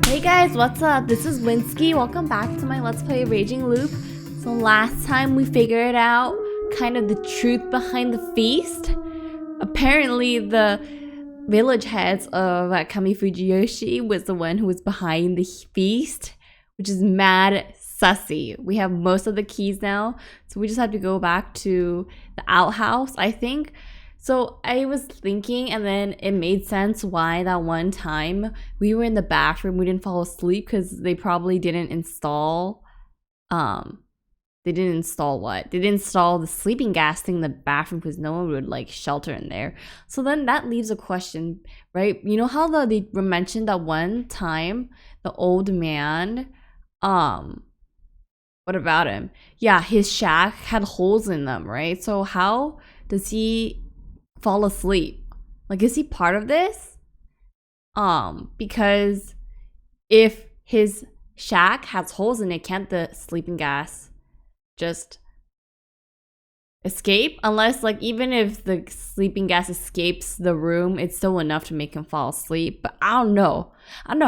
Hey guys, what's up? This is Winsky. Welcome back to my Let's Play Raging Loop. So last time we figured out kind of the truth behind the feast. Apparently the village heads of Kami Fujiyoshi was the one who was behind the feast, which is mad sussy. We have most of the keys now, so we just have to go back to the outhouse, I think. So I was thinking, and then it made sense why that one time we were in the bathroom, we didn't fall asleep because they probably didn't install, they didn't install the sleeping gas thing in the bathroom because no one would like shelter in there. So then that leaves a question, right? You know how they mentioned that one time the old man, what about him? Yeah, his shack had holes in them, right? So how does he fall asleep? Like, is he part of this? Because if his shack has holes in it, can't the sleeping gas just escape? Unless, like, even if the sleeping gas escapes the room, it's still enough to make him fall asleep. But I don't know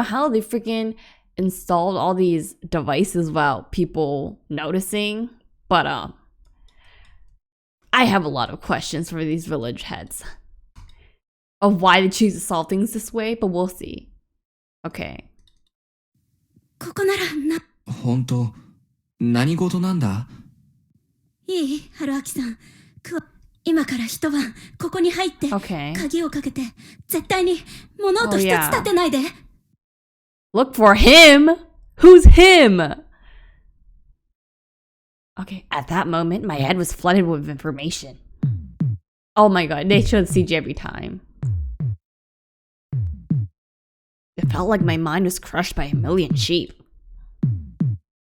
how they freaking installed all these devices without people noticing. But I have a lot of questions for these village heads of why they choose to solve things this way, but we'll see. Okay. ここならな。本当、何事なんだ？いい、春明さん。今から一晩ここに入って、Okay. 鍵をかけて、絶対に物音一つ立てないで。Look for him? Who's him? Okay, at that moment, my head was flooded with information. Oh my god, they show the CG every time. It felt like my mind was crushed by a million sheep.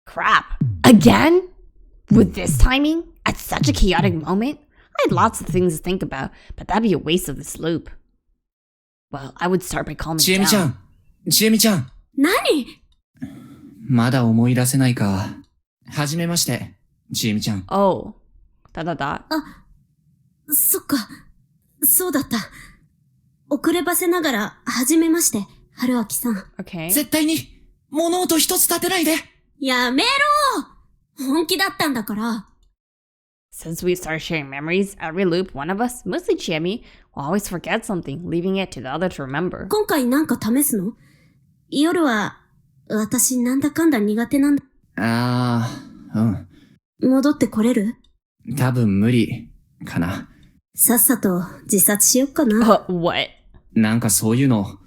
Crap. Again? With this timing? At such a chaotic moment? I had lots of things to think about, but that'd be a waste of this loop. Well, I would start by calming ちえみちゃ down. ん、ちえみちゃん。何？まだ思い出せないか。はじめまして、ちえみちゃん。Oh. ... そっか。そうだった。遅ればせながら、はじめまして、春明さん。Okay. 絶対に物音一つ立てないで。やめろ！本気だったんだから。Since we started sharing memories, every loop, one of us, mostly Chiemi, will always forget something, leaving it to the other to remember. 今回なんか試すの？夜は、私なんだかんだ苦手なんだ。戻ってこれる？多分無理、かな。さっさと自殺しよっかな。What? なんかそういうの、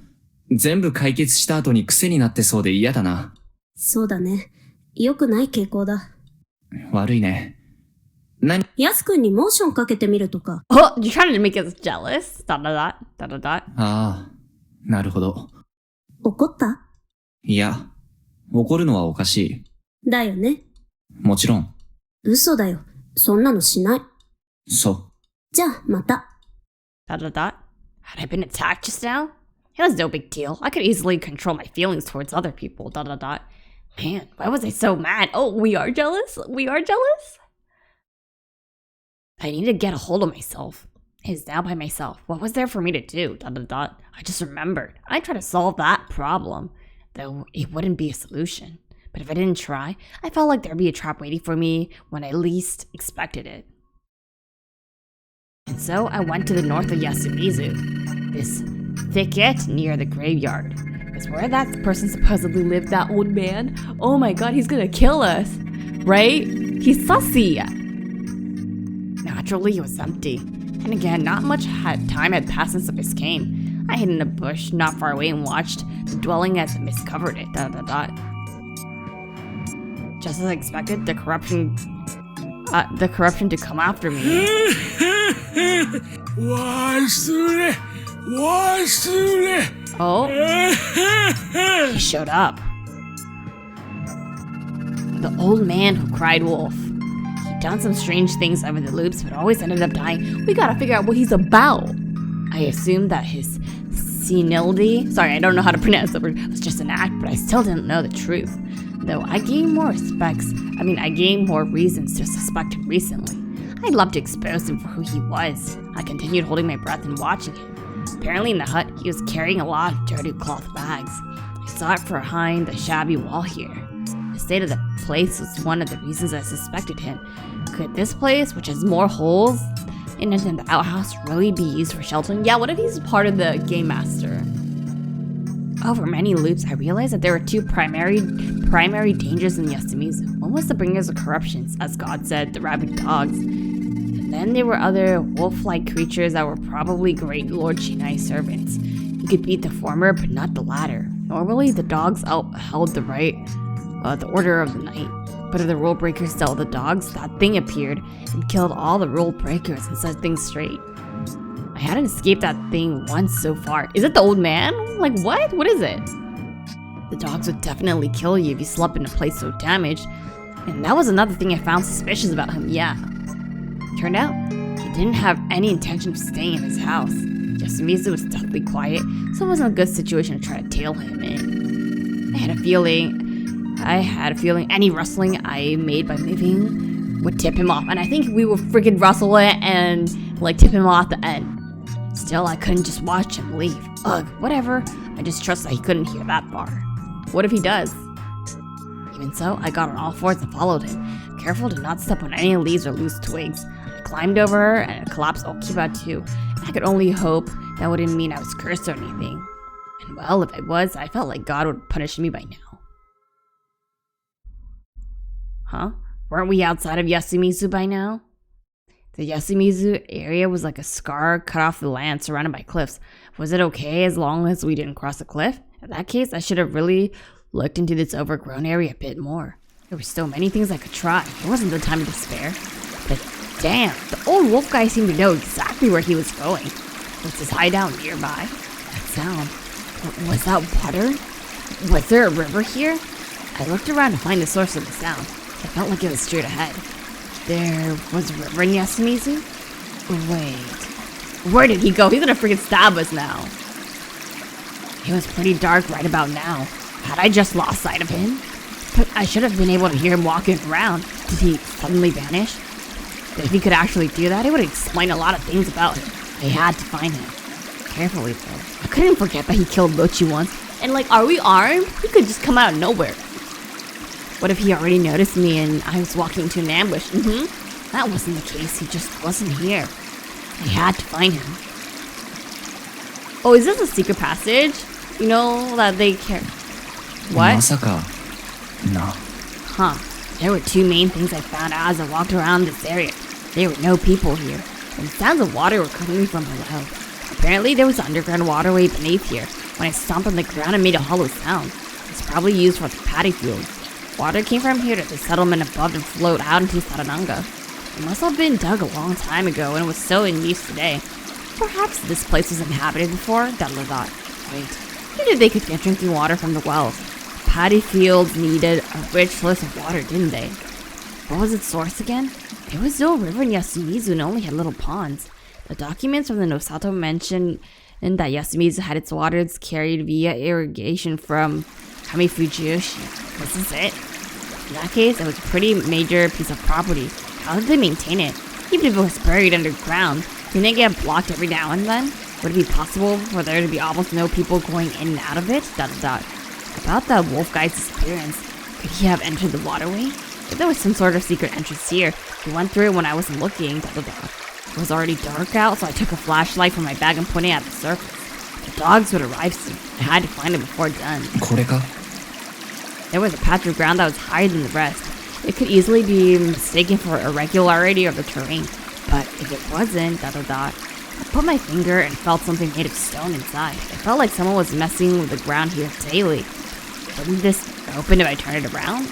全部解決した後に癖になってそうで嫌だな。そうだね。良くない傾向だ。悪いね。ヤス君にモーションかけてみるとか。Oh, you're trying to make us jealous? ... ああ、なるほど。怒った？いや、怒るのはおかしい。だよね。もちろん。嘘だよ。そんなのしない。そう。じゃあ、また。... Had I been attacked just now? It was no big deal. I could easily control my feelings towards other people. ... Man, why was I so mad? Oh, we are jealous? We are jealous? I need to get a hold of myself. I was down by myself. What was there for me to do? ... I just remembered. I tried to solve that problem, though it wouldn't be a solution. But if I didn't try, I felt like there'd be a trap waiting for me when I least expected it. And so I went to the north of Yasumizu, this thicket near the graveyard. Is where that person supposedly lived, that old man? Oh my god, he's gonna kill us, right? He's sussy. Naturally, it was empty. And again, not much time had passed since the mist came. I hid in a bush not far away and watched the dwelling as the mist covered it. Just as I expected, the corruption to come after me. Oh, he showed up. The old man who cried wolf. He'd done some strange things over the loops, but always ended up dying. We gotta figure out what he's about. I assumed that his senility, sorry, I don't know how to pronounce the word, was just an act, but I still didn't know the truth. Though I gained more reasons to suspect him recently. I'd love to expose him for who he was. I continued holding my breath and watching him. Apparently in the hut, he was carrying a lot of dirty cloth bags. I saw it behind the shabby wall here. The state of the place was one of the reasons I suspected him. Could this place, which has more holes in it than the outhouse, really be used for sheltering? Yeah, what if he's part of the game master? Over many loops, I realized that there were two primary dangers in Yasumizu. One was the bringers of corruptions, as God said, the rabid dogs. And then there were other wolf-like creatures that were probably great Lord Shinai's servants. You could beat the former, but not the latter. Normally, the dogs upheld the order of the night. But if the rule breakers dealt the dogs, that thing appeared and killed all the rule breakers and set things straight. I hadn't escaped that thing once so far. Is it the old man? Like what? What is it? The dogs would definitely kill you if you slept in a place so damaged. And that was another thing I found suspicious about him, yeah. Turned out, he didn't have any intention of staying in his house. Yasumizu was deathly quiet, so it wasn't a good situation to try to tail him in. I had a feeling any rustling I made by moving would tip him off, and I think we would freaking rustle it and like tip him off the end. Still, I couldn't just watch him leave. Ugh, whatever. I just trust that he couldn't hear that far. What if he does? Even so, I got on all fours and followed him, careful to not step on any leaves or loose twigs. I climbed over her and collapsed Okiba too. I could only hope that wouldn't mean I was cursed or anything. And well, if I was, I felt like God would punish me by now. Huh? Weren't we outside of Yasumizu by now? The Yasumizu area was like a scar cut off the land surrounded by cliffs. Was it okay as long as we didn't cross a cliff? In that case, I should have really looked into this overgrown area a bit more. There were so many things I could try. It wasn't the time to despair. But damn, the old wolf guy seemed to know exactly where he was going. Was his hideout nearby? That sound. Was that water? Was there a river here? I looked around to find the source of the sound. I felt like it was straight ahead. There was a river in Yasumizu? Wait. Where did he go? He's gonna freaking stab us now. It was pretty dark right about now. Had I just lost sight of him? But I should have been able to hear him walking around. Did he suddenly vanish? If he could actually do that, it would explain a lot of things about him. I had to find him. Carefully though. I couldn't forget that he killed Mochi once. And like, are we armed? He could just come out of nowhere. What if he already noticed me and I was walking into an ambush? That wasn't the case. He just wasn't here. I had to find him. Oh, is this a secret passage? You know that they care. What? まさかな。 Huh. There were two main things I found out as I walked around this area. There were no people here, and sounds of water were coming from below. Apparently, there was an underground waterway beneath here. When I stomped on the ground, it made a hollow sound. It's probably used for the paddy fields. Water came from here to the settlement above and flowed out into Sarananga. It must have been dug a long time ago and was still in use today. Perhaps this place was inhabited before, Dudley thought. Wait, who did they could get drinking water from the wells? Paddy fields needed a rich source of water, didn't they? What was its source again? There was no river in Yasumizu and only had little ponds. The documents from the Nosato mentioned that Yasumizu had its waters carried via irrigation from Kamifujiyoshi. Was this it? In that case, it was a pretty major piece of property. How did they maintain it? Even if it was buried underground, didn't it get blocked every now and then? Would it be possible for there to be almost no people going in and out of it? ... About that wolf guy's disappearance, could he have entered the waterway? If there was some sort of secret entrance here, he went through it when I wasn't looking. It was already dark out, so I took a flashlight from my bag and pointed at the surface. The dogs would arrive soon. I had to find it before dawn. これか There was a patch of ground that was higher than the rest. It could easily be mistaken for irregularity of the terrain, but if it wasn't, I put my finger and felt something made of stone inside. It felt like someone was messing with the ground here daily. Wouldn't this open if I turned it around?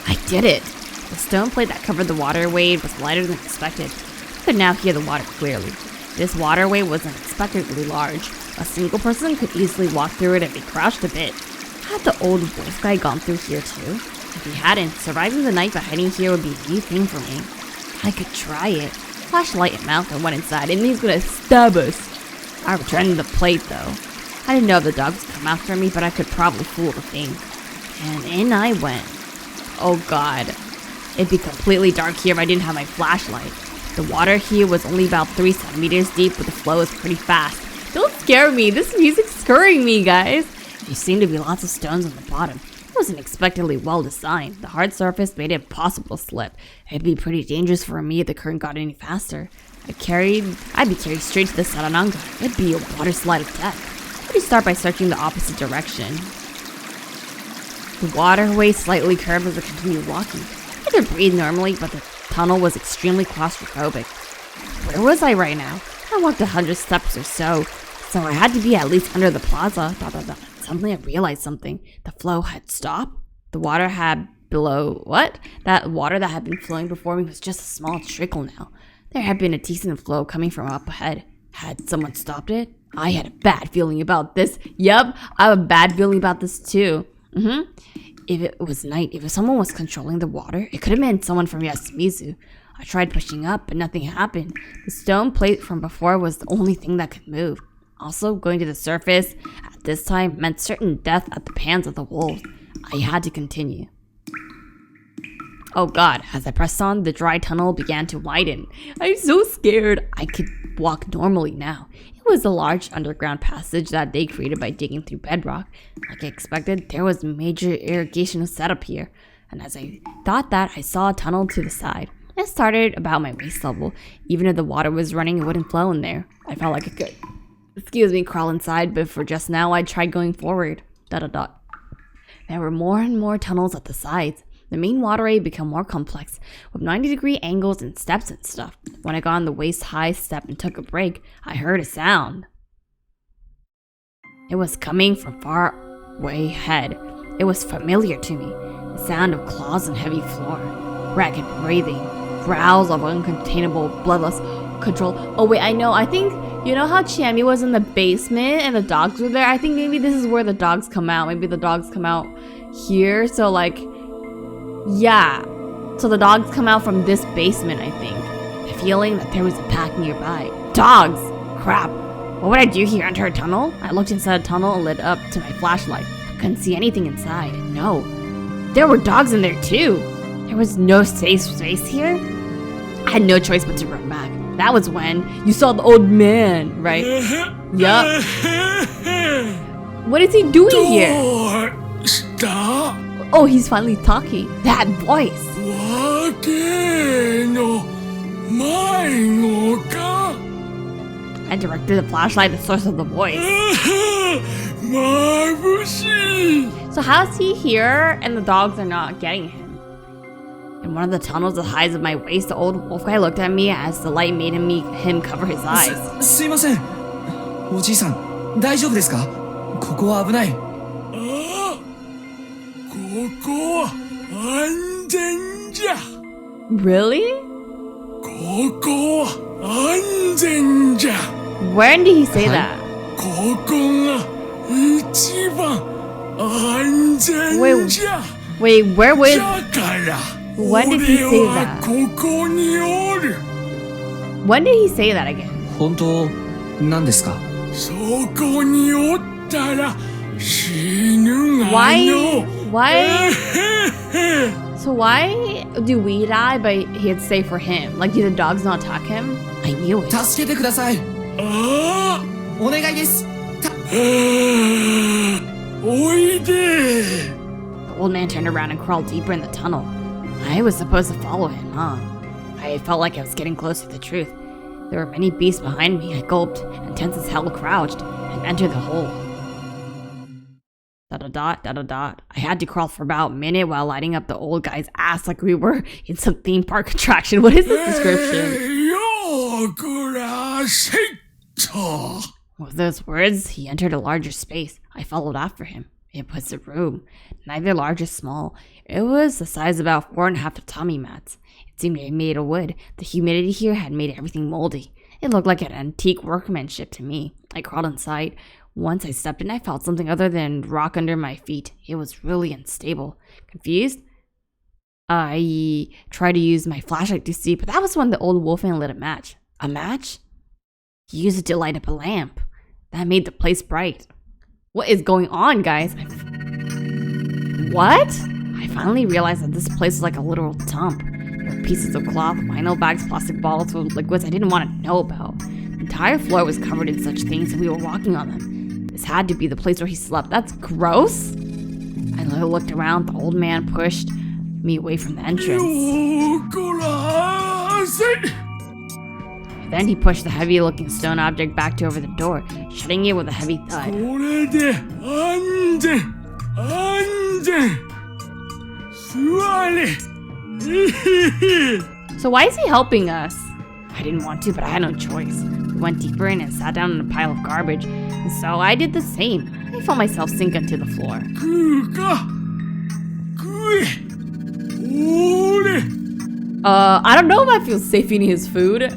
I did it! The stone plate that covered the waterway was lighter than expected. I could now hear the water clearly. This waterway was unexpectedly large. A single person could easily walk through it if he crouched a bit. Had the old wolf guy gone through here too? If he hadn't, surviving the night by hiding here would be a new thing for me. I could try it. Flashlight in mouth, I went inside, and he's gonna stab us. I returned to the plate though. I didn't know if the dogs would come after me, but I could probably fool the thing. And in I went. Oh god. It'd be completely dark here if I didn't have my flashlight. The water here was only about 3 centimeters deep, but the flow was pretty fast. Don't scare me. This music's scaring me, guys. There seemed to be lots of stones on the bottom. It was unexpectedly well designed. The hard surface made it impossible to slip. It'd be pretty dangerous for me if the current got any faster. I'd be carried straight to the Sarananga. It'd be a water slide of death. I'd start by searching the opposite direction. The waterway slightly curved as I continued walking. I could breathe normally, but the tunnel was extremely claustrophobic. Where was I right now? I walked 100 steps or so I had to be at least under the plaza. Suddenly I realized something. The flow had stopped. The water had That water that had been flowing before me was just a small trickle now. There had been a decent flow coming from up ahead. Had someone stopped it? I had a bad feeling about this. Yup, I have a bad feeling about this too. If it was night, if someone was controlling the water, it could have been someone from Yasumizu. I tried pushing up, but nothing happened. The stone plate from before was the only thing that could move. Also, going to the surface at this time meant certain death at the hands of the wolves. I had to continue. Oh god, as I pressed on, the dry tunnel began to widen. I'm so scared. I could walk normally now. It was a large underground passage that they created by digging through bedrock. Like I expected, there was major irrigation set up here. And as I thought that, I saw a tunnel to the side. It started about my waist level. Even if the water was running, it wouldn't flow in there. I felt like it could, crawl inside, but for just now, I tried going forward. There were more and more tunnels at the sides. The main waterway became more complex, with 90-degree angles and steps and stuff. When I got on the waist-high step and took a break, I heard a sound. It was coming from far way ahead. It was familiar to me. The sound of claws on heavy floor. Rapid breathing. Growls of uncontainable, bloodless control. Oh wait, I know. I think, you know how Chiemi was in the basement and the dogs were there? I think maybe this is where the dogs come out. Maybe the dogs come out here. So like, yeah. So the dogs come out from this basement, I think. The feeling that there was a pack nearby. Dogs! Crap. What would I do here? Enter a tunnel? I looked inside a tunnel and lit up to my flashlight. I couldn't see anything inside. No. There were dogs in there too. There was no safe space here. I had no choice but to run back. That was when you saw the old man, right? Yup. What is he doing here? Stop. Oh, he's finally talking. That voice. I directed the flashlight at the source of the voice. So how's he here and the dogs are not getting him? In one of the tunnels the height of my waist, the old wolf guy looked at me as the light made him cover his eyes. すいません。おじいさん、大丈夫ですか？ここは危ない。Really? ここは安全じゃ。 When did he say that? ここが一番安全じゃ。 Wait, where was... だから When did he say 俺は that? ここにおる。 When did he say that again? 本当なんですか？そこにおったら死ぬがの。 Why? So why do we die, but he'd say for him? Like, do the dogs not attack him? I knew it. 助けてください。ああ。お願いです。おいで。 The old man turned around and crawled deeper in the tunnel. I was supposed to follow him, huh? I felt like I was getting close to the truth. There were many beasts behind me. I gulped and tense as hell crouched and entered the hole. ... I had to crawl for about a minute while lighting up the old guy's ass like we were in some theme park attraction. What is this description? With those words, he entered a larger space. I followed after him. It was a room, neither large or small. It was the size of about 4.5 tatami mats. It seemed to be made of wood. The humidity here had made everything moldy. It looked like an antique workmanship to me. I crawled inside. Once I stepped in, I felt something other than rock under my feet. It was really unstable. Confused? I tried to use my flashlight to see, but that was when the old wolfman lit a match. A match? He used it to light up a lamp. That made the place bright. What is going on, guys? What? I finally realized that this place was like a literal dump. There were pieces of cloth, vinyl bags, plastic bottles with liquids I didn't want to know about. The entire floor was covered in such things and we were walking on them. This had to be the place where he slept. That's gross. I looked around. The old man pushed me away from the entrance. Then he pushed the heavy-looking stone object back to over the door, shutting it with a heavy thud. So why is he helping us? I didn't want to, but I had no choice. We went deeper in and sat down in a pile of garbage, and so I did the same. I felt myself sink into the floor. I don't know if I feel safe eating his food.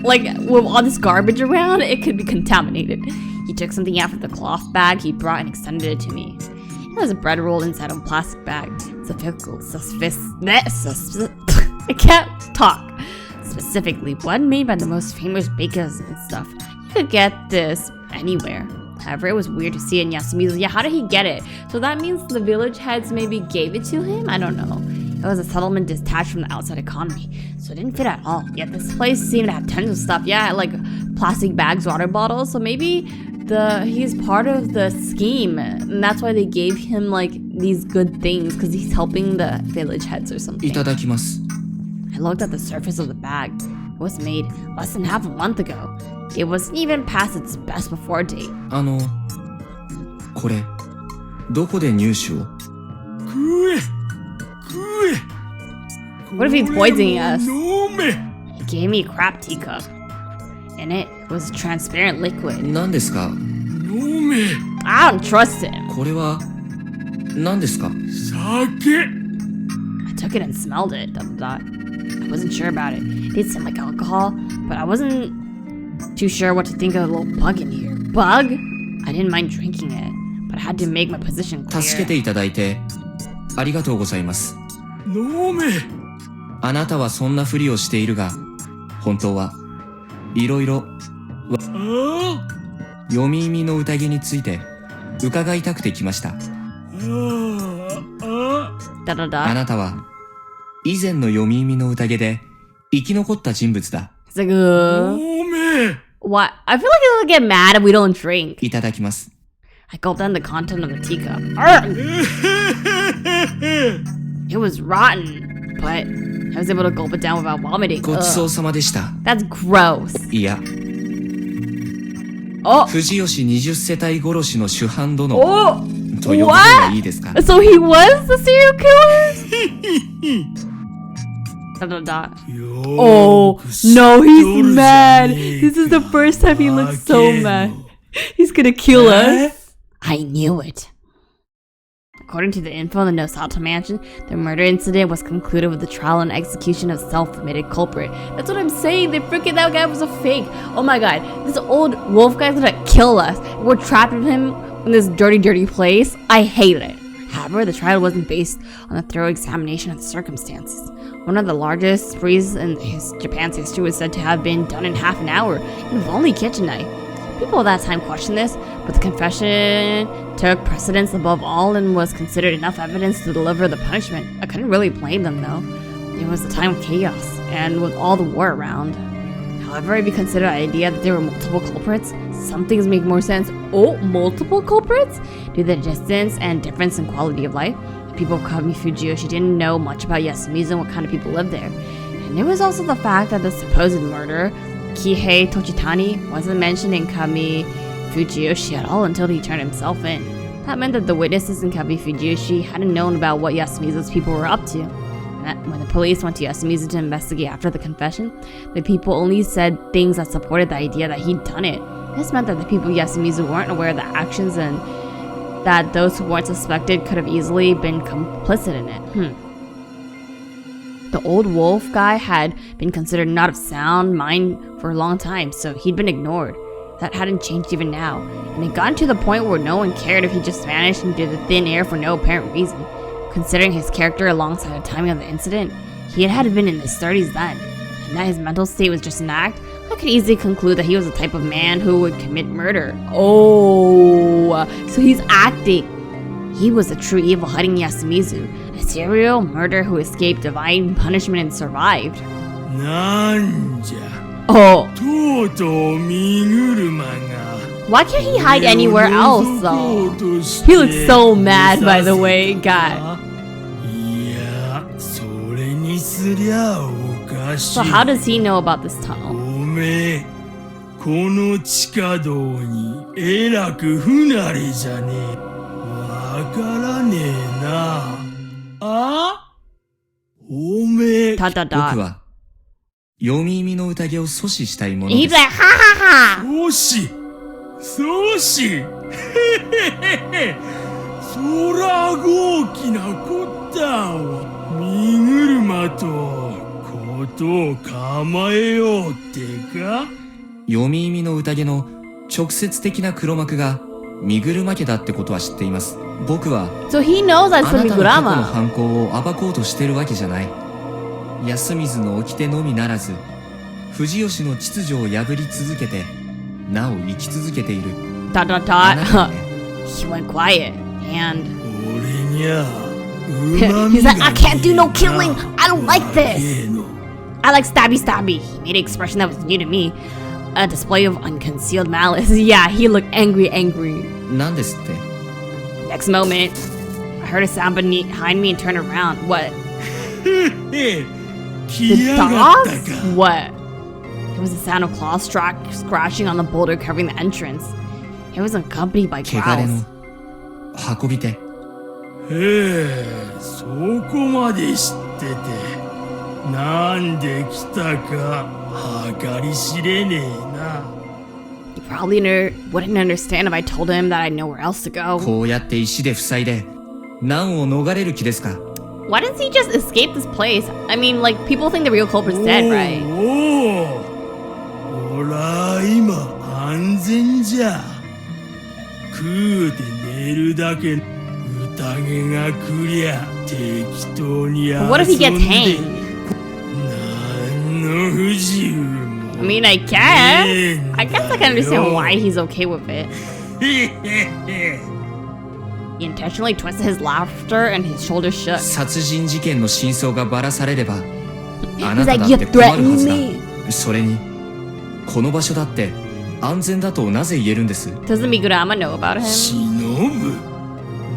Like, with all this garbage around, it could be contaminated. He took something out of the cloth bag he brought and extended it to me. It was a bread roll inside a plastic bag. I can't talk. Specifically, one made by the most famous bakers and stuff. You could get this anywhere. However, it was weird to see it in Yasumizu. Yeah, how did he get it? So that means the village heads maybe gave it to him? I don't know. It was a settlement detached from the outside economy, so it didn't fit at all. Yet this place seemed to have tons of stuff. Yeah, like plastic bags, water bottles. So maybe he's part of the scheme, and that's why they gave him like these good things, because he's helping the village heads or something. いただきます。 I looked at the surface of the bag. It was made less than half a month ago. It wasn't even past its best before date. これ、どこで入手を？ What if he's poisoning us? He gave me a crap teacup. In it was transparent liquid. 何ですか？ I don't trust him. これは何ですか？ I took it and smelled it. I wasn't sure about it. It did seem like alcohol, but I wasn't too sure what to think of the little bug in here. Bug? I didn't mind drinking it, but I had to make my position clear. 助けていただいてありがとうございます。あなたはそんなふりをしているが、本当はいろいろ読み耳の宴について伺いたくて来ました。あなたは以前の読み耳の宴で生き残った人物だ。It's like, what? I feel like he'll get mad if we don't drink. いただきます。 I gulped down the content of the teacup. It was rotten, but I was able to gulp it down without vomiting. ごちそうさまでした。 That's gross. いや。 Oh. 藤吉20世帯殺しの主犯殿 Oh. と呼ぶ方がいいですか？ So he was the serial killer? Oh, no, he's mad. This is the first time he looks so mad. He's gonna kill us. I knew it. According to the info in the Nosato mansion, the murder incident was concluded with the trial and execution of self-admitted culprit. That's what I'm saying. They freaking that guy was a fake. Oh my god, this old wolf guy's gonna kill us. We're trapped with him in this dirty, dirty place. I hate it. However, the trial wasn't based on a thorough examination of the circumstances. One of the largest sprees in Japan's history was said to have been done in half an hour, involving kitchen knife. People at that time questioned this, but the confession took precedence above all and was considered enough evidence to deliver the punishment. I couldn't really blame them though. It was a time of chaos, and with all the war around. However, if you consider the idea that there were multiple culprits, some things make more sense. Oh, multiple culprits? Due to the distance and difference in quality of life, the people of Kami Fujiyoshi didn't know much about Yasumizu and what kind of people lived there. And there was also the fact that the supposed murderer, Kihei Tochitani, wasn't mentioned in Kami Fujiyoshi at all until he turned himself in. That meant that the witnesses in Kami Fujiyoshi hadn't known about what Yasumizu's people were up to. And when the police went to Yasumizu to investigate after the confession, the people only said things that supported the idea that he'd done it. This meant that the people of Yasumizu weren't aware of the actions and that those who weren't suspected could have easily been complicit in it. The old wolf guy had been considered not of sound mind for a long time, so he'd been ignored. That hadn't changed even now, and it got to the point where no one cared if he just vanished into the thin air for no apparent reason. Considering his character alongside the timing of the incident, he had been in his 30s then, and that his mental state was just an act, I could easily conclude that he was the type of man who would commit murder. Oh, so he's acting. He was a true evil hiding Yasumizu, a serial murderer who escaped divine punishment and survived. なんじゃ Oh, とうとう身車が why can't he hide anywhere else though? He looks so mad, by the way, God. いや、それにすりゃおかしい。 So how does he know about this お tunnel? めえ、この地下道にえらく不慣れじゃねえ。わからねえな。あ？おめえ、 Dot dot 僕 dot. は、読み意味の宴を阻止したいもの He's です。 like, ha ha ha! 阻止阻止へへへへそら豪気なこったわ。身車とことを構えようってか。読み意味の宴の直接的な黒幕が身車家だってことは知っています。僕は So he knows あ that's な from たの過去の Migurama. 犯行を暴こうとしてるわけじゃない。安水の掟のみならず、藤吉の秩序を破り続けて、なお生き続けている。Dot dot あなた dot. にね。He went quiet. And 俺にゃうまみ he's が like, I can't do no killing. I don't like え this. えの I like stabby stabby. He made an expression that was new to me. A display of unconcealed malice. Yeah, he looked angry. なんですって。 Next moment, I heard a sound behind me and turned around. What? 来 The やがった dogs? か。 What? It was the sound of claws scratching on the boulder covering the entrance. It was accompanied by 汚れ growls. の運び手。へえ、そこまで知ってて、なんで来たか計り知れねえな。He probably wouldn't understand if I told him that I had nowhere else to go. こうやって石で塞いで、難を逃れる気ですか。 Why doesn't he just escape this place? I mean, like, people think the real culprit's dead, right? おお、ほら今安全じゃ。食うて寝るだけ宴が来りゃ適当に遊ん But what if he gets で hanged? なんの不自由も I mean, I guess. I guess I can understand why he's okay with it. へへへ He intentionally twisted his laughter and his shoulders shook. 殺人事件の真相がばらされれば、あな He's た like, だ you って困るはず threatened だ。 me. それに、この場所だって安全だとなぜ言えるんです？ Doesn't Migurama know about him? 忍ぶ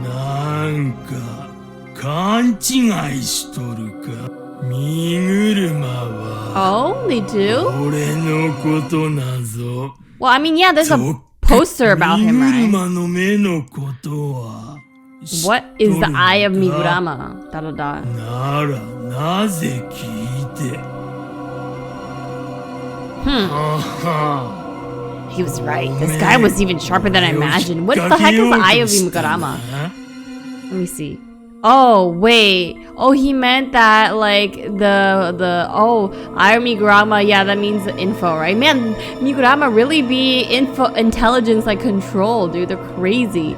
なんか勘違いしとるか。身車は Oh, they do? 俺のことなぞ。 Well, I mean, yeah, there's a poster about him, 身 right? 車の目のことは What is the eye of 知っとるか Migurama? Da da da. ならなぜ聞いて。 はは He was right. This guy was even sharper than I imagined. What the heck is the eye of Migurama? Let me see. Oh, wait. Oh, he meant that, like, Eye of Migurama, yeah, that means info, right? Man, Migurama really be intelligence, like, control, dude. They're crazy.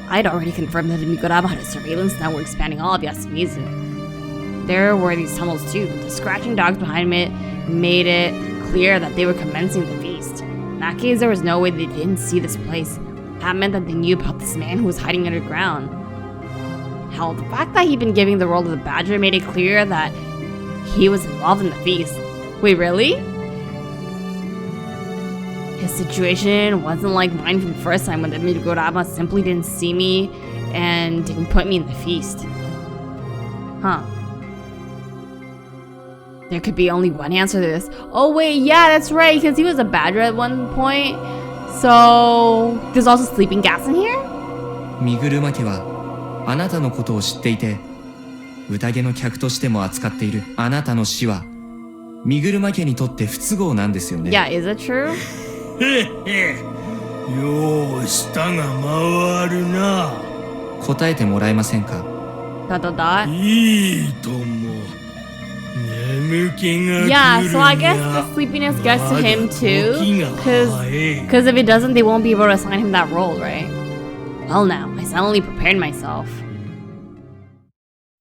I'd already confirmed that Migurama had a surveillance network spanning all of Yasumizu. There were these tunnels, too, but the scratching dogs behind it made it clear that they were commencing the feast. In that case, there was no way they didn't see this place. That meant that they knew about this man who was hiding underground. Hell, the fact that he'd been giving the role to the Badger made it clear that he was involved in the feast. Wait, really? His situation wasn't like mine from the first time when the Migurama simply didn't see me and didn't put me in the feast. Huh. There could be only one answer to this. Oh wait, yeah, that's right, because he was a Badger at one point. So, there's also sleeping gas in here? 身車家はあなたのことを知っていて、宴の客としても扱っている。あなたの死は身車家にとって不都合なんですよね。 Yeah, is it true? へへよう舌が回るな。答えてもらえませんか？ Dot dot dot. いいとも眠気が来る Yeah, so I に guess ゃ the sleepiness gets to him まだ too. 時が早い Because if it doesn't, they won't be able to assign him that role, right? Well now, I suddenly prepared myself.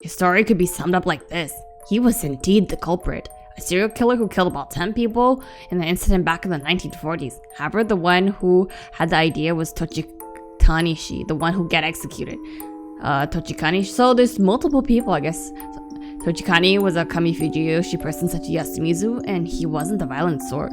His story could be summed up like this. He was indeed the culprit. A serial killer who killed about 10 people in an incident back in the 1940s. However, the one who had the idea was Tochikanishi, the one who got executed. Tochikanishi. So there's multiple people, I guess. Tochikani was a Kami Fujiyoshi person sent to Yasumizu, and he wasn't the violent sort.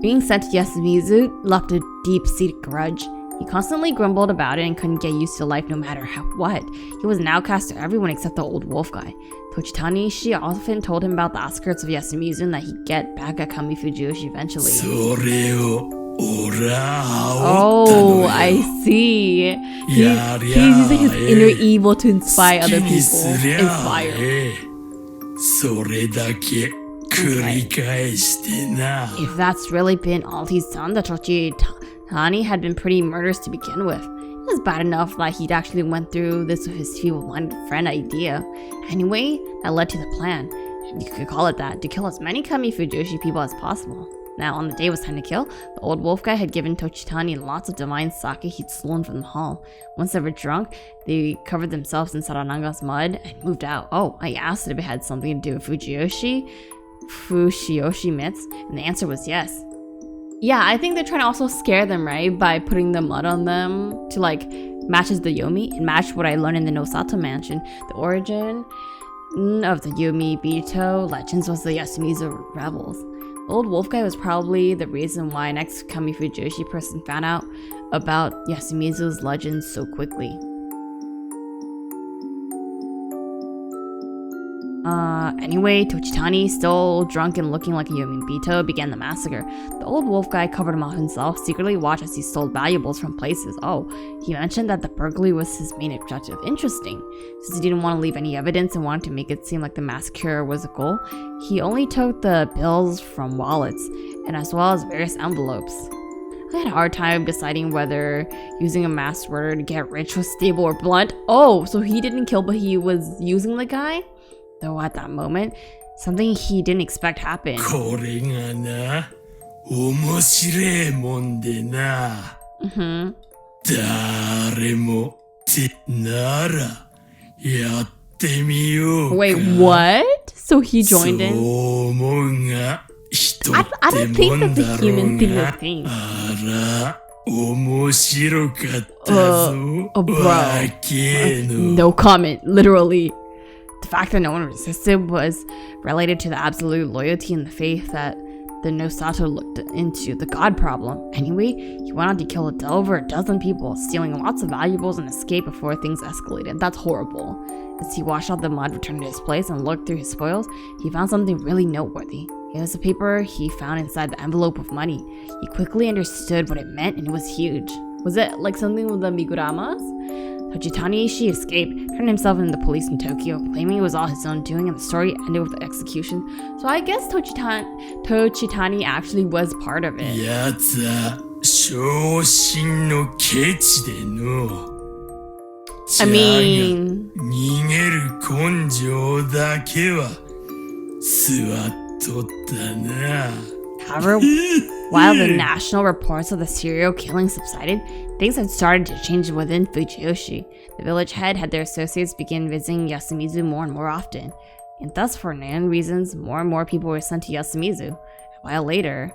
Being sent to Yasumizu left a deep-seated grudge. He constantly grumbled about it and couldn't get used to life no matter what. He was an outcast to everyone except the old wolf guy. Tochitani, she often told him about the outskirts of Yasumizu and that he'd get back at Kami Fujiyoshi eventually. それを俺は Oh, I see. He's using his inner evil to inspire other people. Inspire. それだけ繰り返してな。 If that's really been all he's done, the Tochitani had been pretty murderous to begin with. It was bad enough that he'd actually went through this with his feeble-minded friend idea. Anyway, that led to the plan. You could call it that, to kill as many Kami Fujiyoshi people as possible. Now, on the day it was time to kill, the old wolf guy had given Tochitani lots of divine sake he'd stolen from the hall. Once they were drunk, they covered themselves in Saranaga's mud and moved out. Oh, I asked if it had something to do with Fujiyoshi myths, and the answer was yes. Yeah, I think they're trying to also scare them, right? By putting the mud on them to like matches the Yomi and match what I learned in the Nosato mansion. The origin of the Yomi Bito legends was the Yasumizu rebels. The old wolf guy was probably the reason why an ex-Kami Fujiyoshi person found out about Yasumizu's legends so quickly. Anyway, Tochitani, still drunk and looking like a Yomi Bito, began the massacre. The old wolf guy covered him up himself, secretly watched as he stole valuables from places. Oh, he mentioned that the burglary was his main objective. Interesting. Since he didn't want to leave any evidence and wanted to make it seem like the massacre was a goal, he only took the bills from wallets, and as well as various envelopes. I had a hard time deciding whether using a mass murder to get rich was stable or blunt. Oh, so he didn't kill, but he was using the guy? Though at that moment, something he didn't expect happened. これがな、面白いもんでな。誰もってなら、やってみようか。 Wait, what? So he joined そう in? 思うが、人っ I て don't think もん that's だ a ろ human う thing が。 to think. あら、面白かったぞ。 bro. わけの。 No comment, literally. The fact that no one resisted was related to the absolute loyalty and the faith that the Nosato looked into, the god problem. Anyway, he went on to kill over a dozen people, stealing lots of valuables and escape before things escalated. That's horrible. As he washed out the mud, returned to his place, and looked through his spoils, he found something really noteworthy. It was a paper he found inside the envelope of money. He quickly understood what it meant, and it was huge. Was it like something with the Miguramas? Tochitani, she escaped, turned himself into the police in Tokyo, claiming it was all his own doing, and the story ended with the execution. So I guess Tochitani actually was part of it. やつは昇進のケチでの。 I mean, 逃げる根性だけは座っとったな。 however, while the national reports of the serial killing subsided, things had started to change within Fujiyoshi. The village head had their associates begin visiting Yasumizu more and more often, and thus for known reasons, more and more people were sent to Yasumizu. A while later,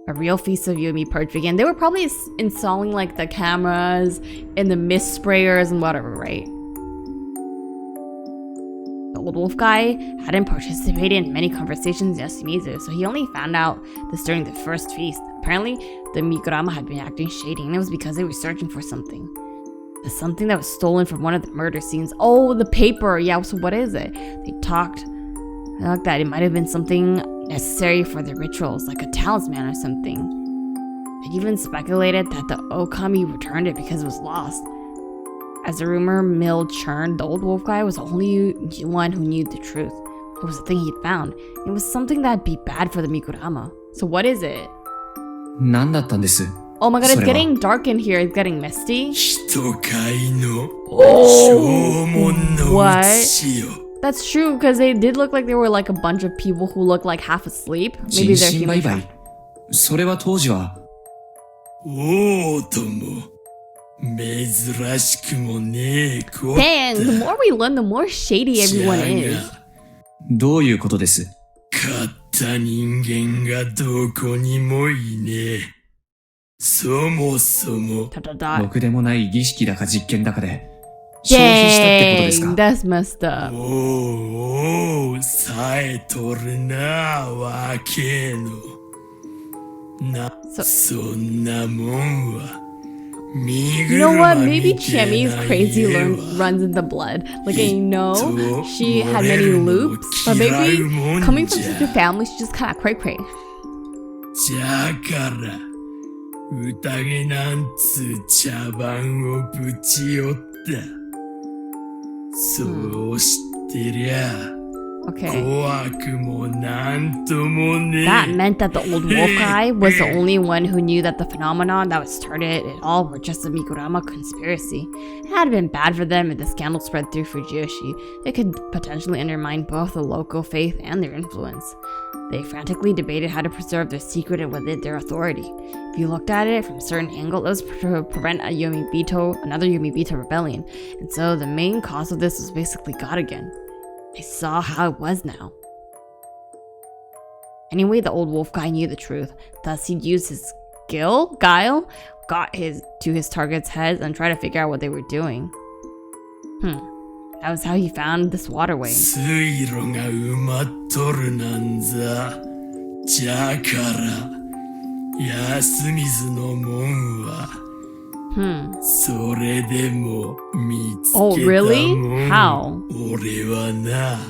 a real feast of Yomi purge began. They were probably installing like the cameras and the mist sprayers and whatever, right? The old wolf guy hadn't participated in many conversations in Yasumizu, so he only found out this during the first feast. Apparently, the Migurama had been acting shady, and it was because they were searching for something. The something that was stolen from one of the murder scenes. Oh, the paper! Yeah, so what is it? They talked like that it might have been something necessary for the rituals, like a talisman or something. They even speculated that the Okami returned it because it was lost. As the rumor mill churned, the old wolf guy was the only one who knew the truth. It was the thing he'd found. It was something that'd be bad for the Migurama. So what is it? 何だったんです Oh my god, it's それは getting dark in here. It's getting misty. 人買いの証文の What? うちよ。 That's true, because they did look like they were like a bunch of people who looked like half asleep. Maybe 人 they're 身 human. 売買それは当時はおうとも珍しくもねえこ Dang, the more we learn, the more shady everyone じ is. ゃがどういうことです 買った人間がどこにもいねえ。そもそも Dot, dot, dot. ろくでもない儀式だか実験だかで消費したってことですか Dang, that's messed up. おう、冴えとるな、若の。そんなもんは。You know what? Maybe Chemi's crazy runs in the blood. Like, I know she had many loops, but maybe coming from such a family, she's just kind of cray-cray. じゃから宴なんつう茶番をぶちよった。そうしてりゃ Okay. 怖くもなんともねえ。 That meant that the old wolf guy was the only one who knew that the phenomenon that was started it all were just a Migurama conspiracy. It had been bad for them if the scandal spread through Fujiyoshi. It could potentially undermine both the local faith and their influence. They frantically debated how to preserve their secret and within their authority. If you looked at it from a certain angle, it was to prevent another Yomibito rebellion. And so the main cause of this was basically God again. They saw how it was now. Anyway, the old wolf guy knew the truth. Thus, he'd use his guile, got to his target's heads and tried to figure out what they were doing. That was how he found this waterway. 水路が埋まっとるなんざ。じゃから安水のもんは。それでも見つけたもん。 Oh, really? How? 俺はな、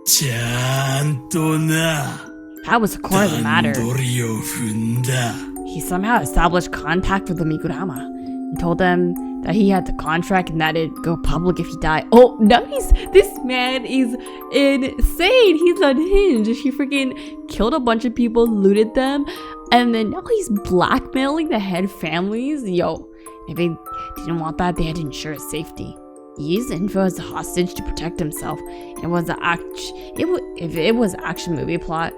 ちゃんとな。 That was the core of the matter. 段取りを踏んだ。 He somehow established contact with the Migurama and told them that he had the contract and that it'd go public if he died. Oh, nice! This man is insane! He's unhinged. He freaking killed a bunch of people, looted them, and then now he's blackmailing the head families. Yo, if they didn't want that, they had to ensure his safety. He used the info as a hostage to protect himself. It was if it was an action movie plot,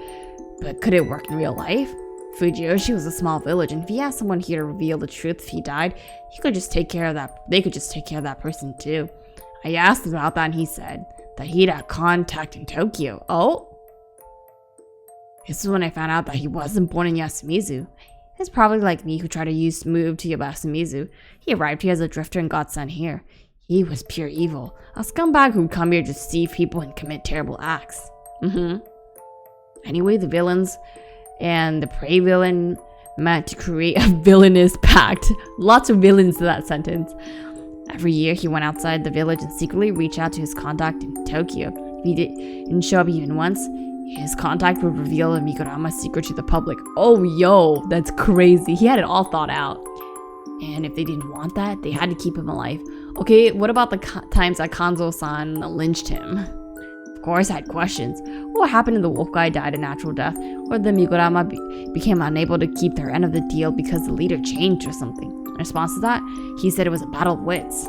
but could it work in real life? Fujiyoshi was a small village, and if he asked someone here to reveal the truth if he died, they could just take care of that person too. I asked him about that, and he said that he'd had contact in Tokyo. Oh? This is when I found out that he wasn't born in Yasumizu. It's probably like me who tried to move to Yasumizu. He arrived here as a drifter and got sent here. He was pure evil. A scumbag who'd come here to deceive people and commit terrible acts. Anyway, the villains and the prey villain meant to create a villainous pact. Lots of villains to that sentence. Every year, he went outside the village and secretly reached out to his contact in Tokyo. If he didn't show up even once, his contact would reveal the Migurama secret to the public. Oh, yo, that's crazy. He had it all thought out. And if they didn't want that, they had to keep him alive. Okay, what about the times that Kanzo-san lynched him? Of course, I had questions. What happened if the wolf guy died a natural death? Or the Migurama became unable to keep their end of the deal because the leader changed or something? In response to that, he said it was a battle of wits.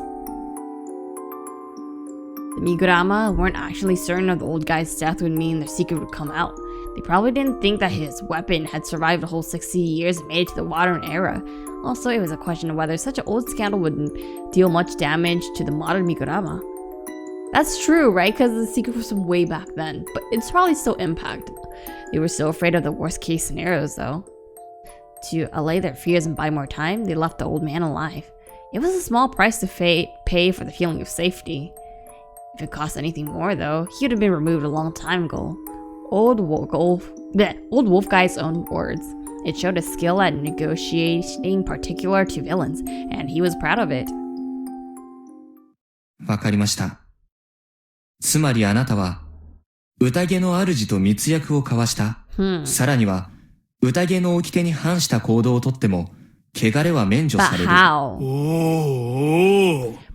The Migurama weren't actually certain of the old guy's death would mean their secret would come out. They probably didn't think that his weapon had survived a whole 60 years and made it to the modern era. Also, it was a question of whether such an old scandal would deal much damage to the modern Migurama. That's true, right? Because the secret was from way back then, but it's probably still impact. They were so afraid of the worst case scenarios, though. To allay their fears and buy more time, they left the old man alive. It was a small price to pay for the feeling of safety. If it cost anything more, though, he would have been removed a long time ago. Old wolf guy's own words. It showed a skill at negotiating particular to villains, and he was proud of it. わかりました。つまりあなたは、宴の主と密約を交わした。さらには、宴の掟に反した行動をとっても、汚れは免除される。But how?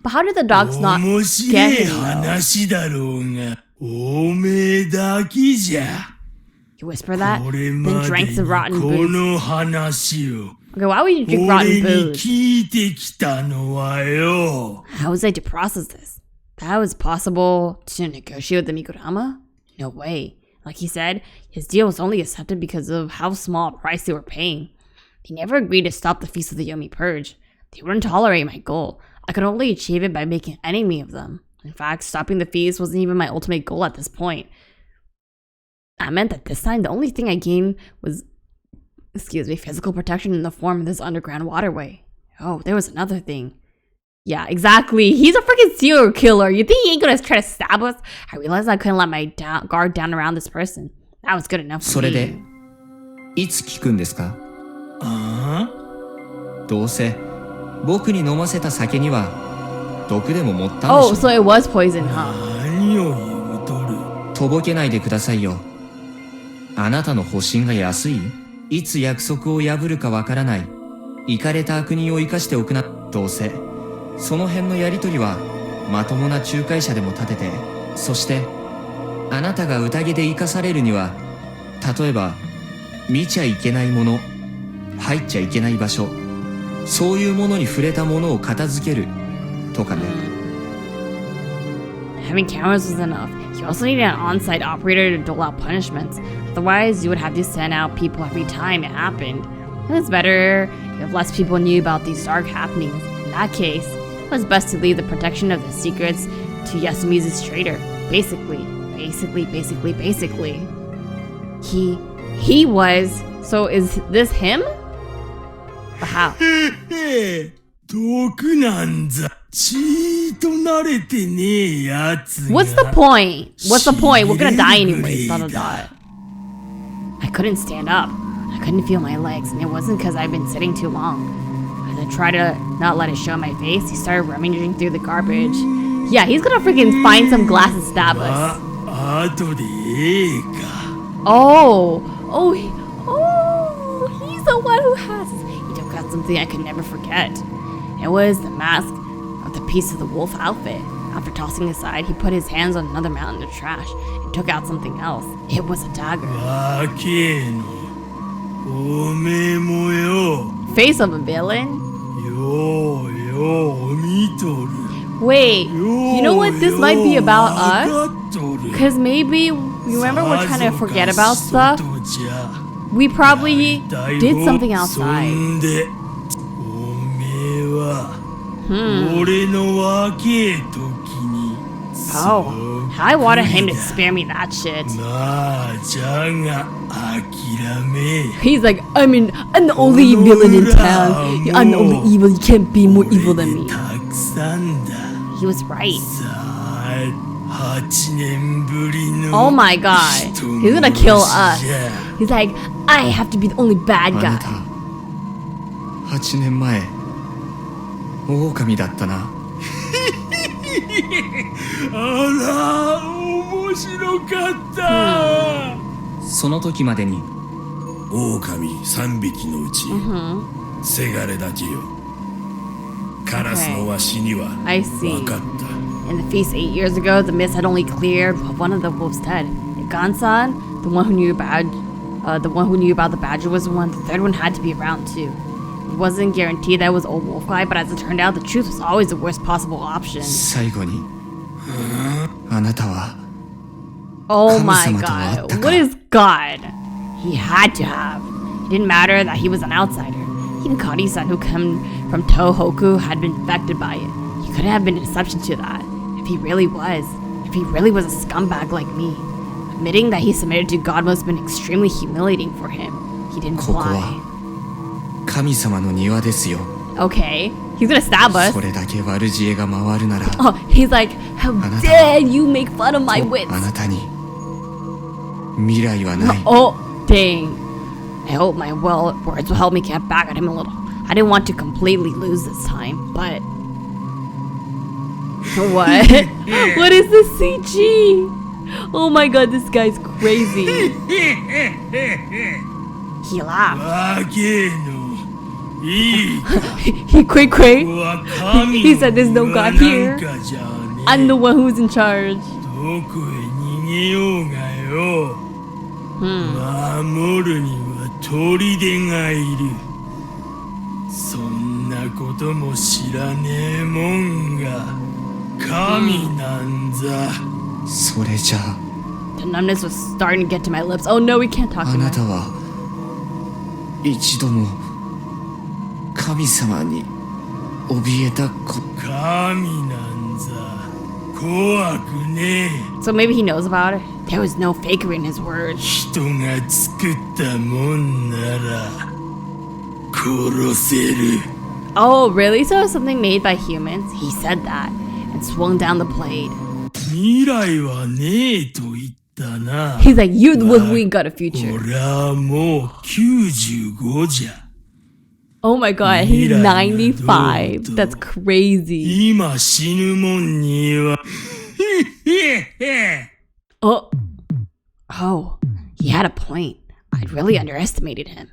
But how did the dogs not 面 get 白い him, though? 話だろうが、おめえだけじゃ。 You whisper that, これ then まで drank に some rotten こ booze. の話を Okay, why would you drink 俺 rotten に booze? 聞いてきたのはよ。 How was I to process this? That was possible to negotiate with the Migurama? No way. Like he said, his deal was only accepted because of how small a price they were paying. They never agreed to stop the Feast of the Yomi Purge. They wouldn't tolerate my goal. I could only achieve it by making an enemy of them. In fact, stopping the feast wasn't even my ultimate goal at this point. That meant that this time the only thing I gained was, physical protection in the form of this underground waterway. Oh, there was another thing. Yeah, exactly. He's a freaking serial killer. You think he ain't gonna try to stab us? I realized I couldn't let my guard down around this person. That was good enough for それで me. いつ聞くんですか？あどうせ僕に飲ませた酒には毒でも持ったんでし Oh, ょ so it was poison, huh? 何を言うとる。とぼけないでくださいよ。あなたの保身が安い？いつ約束を破るかわからない。イカれた悪人を生かしておくな。どうせその辺のやりとりはまともな仲介者でも立てて、そしてあなたが宴で生かされるには、例えば見ちゃいけないもの、入っちゃいけない場所、そういうものに触れたものを片付けるとかね。Having cameras was enough. You also needed an on-site operator to dole out punishments. Otherwise, you would have to send out people every time it happened. It was better if less people knew about these dark happenings. In that case, it was best to leave the protection of the secrets to Yasumi's traitor. Basically. He was. So is this him? But how? 毒なんざちーと慣れてねえやつが What's the point? What's the point? We're gonna die anyways. Dot, dot, dot. I couldn't stand up. I couldn't feel my legs, and it wasn't because I'd been sitting too long. As I tried to not let it show my face, he started rummaging through the garbage. Yeah, he's gonna freaking find some glass and stab us. 後でええか Oh, he's the one who has. He took out something I could never forget. It was the mask of the piece of the wolf outfit. After tossing it aside, he put his hands on another mountain of trash and took out something else. It was a dagger. 若えのおめえもよ Face of a villain? ようよう見とる Wait, you know what this might be about us? わかっとる Because maybe, you remember we're trying to forget about stuff? We probably did something outside. そんでおめえは俺の若え時に Oh, I wanted him to spare me that shit. まあじゃが諦め He's like, I'm the only villain in town. I'm the only evil. You can't be more evil than me. たくさんだ He was right. さあ8年ぶりの Oh my god. He's gonna kill us. じゃ He's like, I have to be the only bad あなた guy. 8年前狼だったな。あら面白かった、その時までに狼3匹のうち、せがれだけよ。カラスのわしには I see. 分かった。 In the feast 8 years ago, the mist had only cleared one of the wolves dead. If Gansan, the one who knew about the badger, was the one, the third one had to be around too. It wasn't guaranteed that it was old wolf guy, but as it turned out, the truth was always the worst possible option. 最後にあなたは Oh my 神様と会 god. ったか。 What is God? He had to have. It didn't matter that he was an outsider. Even Kari-san, who came from Tohoku, had been affected by it. He couldn't have been an exception to that. If he really was a scumbag like me. Admitting that he submitted to God must have been extremely humiliating for him. He didn't ここ fly. は神様の庭ですよ。 Okay, he's gonna stab us. それだけ悪知恵が回るなら Oh, he's like, how dare you make fun of my wits? あなたに未来はない。 Oh, dang. I hope my words will help me get back at him a little. I didn't want to completely lose this time, but... What? What is this CG? Oh my god, this guy's crazy. He laughed. 若えのいい He quick. は神 He said there's no God here. なんかじゃね I'm the one who's in charge. どこへ逃げようがよ、守るには砦がいる。そんなことも知らねえもんが神なんざ、それじゃあ The numbness was starting to get to my lips. Oh no, we can't talk あ to な him. たは一度も神様に怯えたこ神なんざ怖くねえ。 So maybe he knows about it. There was no fakery in his words. 人が作ったもんなら殺せる。Oh, really? So it's something made by humans? He said that and swung down the blade. 未来はねえと言ったな。 He's like, you we got a future. 俺はもう95じゃ。 Oh my god, he's 未来がどうと。 95. That's crazy. 今死ぬもんには。Oh. Oh, he had a point. I'd really underestimated him.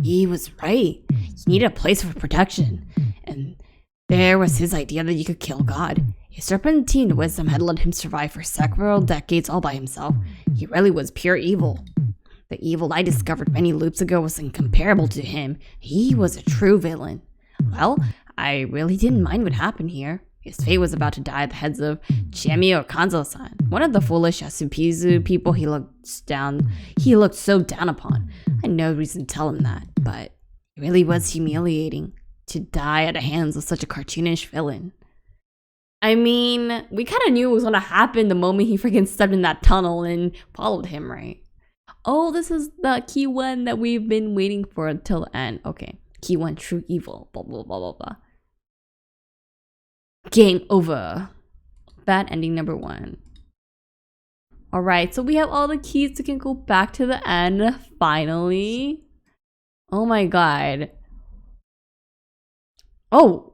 He was right. He needed a place for protection. And there was his idea that you could kill God. His serpentine wisdom had let him survive for several decades all by himself. He really was pure evil. The evil I discovered many loops ago was incomparable to him. He was a true villain. Well, I really didn't mind what happened here. His fate was about to die at the hands of Chiemi or Kanzo-san, one of the foolish Yasupizu people he looked so down upon. I had no reason to tell him that, but it really was humiliating to die at the hands of such a cartoonish villain. I mean, we kind of knew it was going to happen the moment he freaking stepped in that tunnel and followed him, right? Oh, this is the key one that we've been waiting for until the end. Okay, key one, true evil, blah, blah, blah, blah, blah. Game over. Bad ending number 1. Alright, so we have all the keys to can go back to the end, finally. Oh my god. Oh,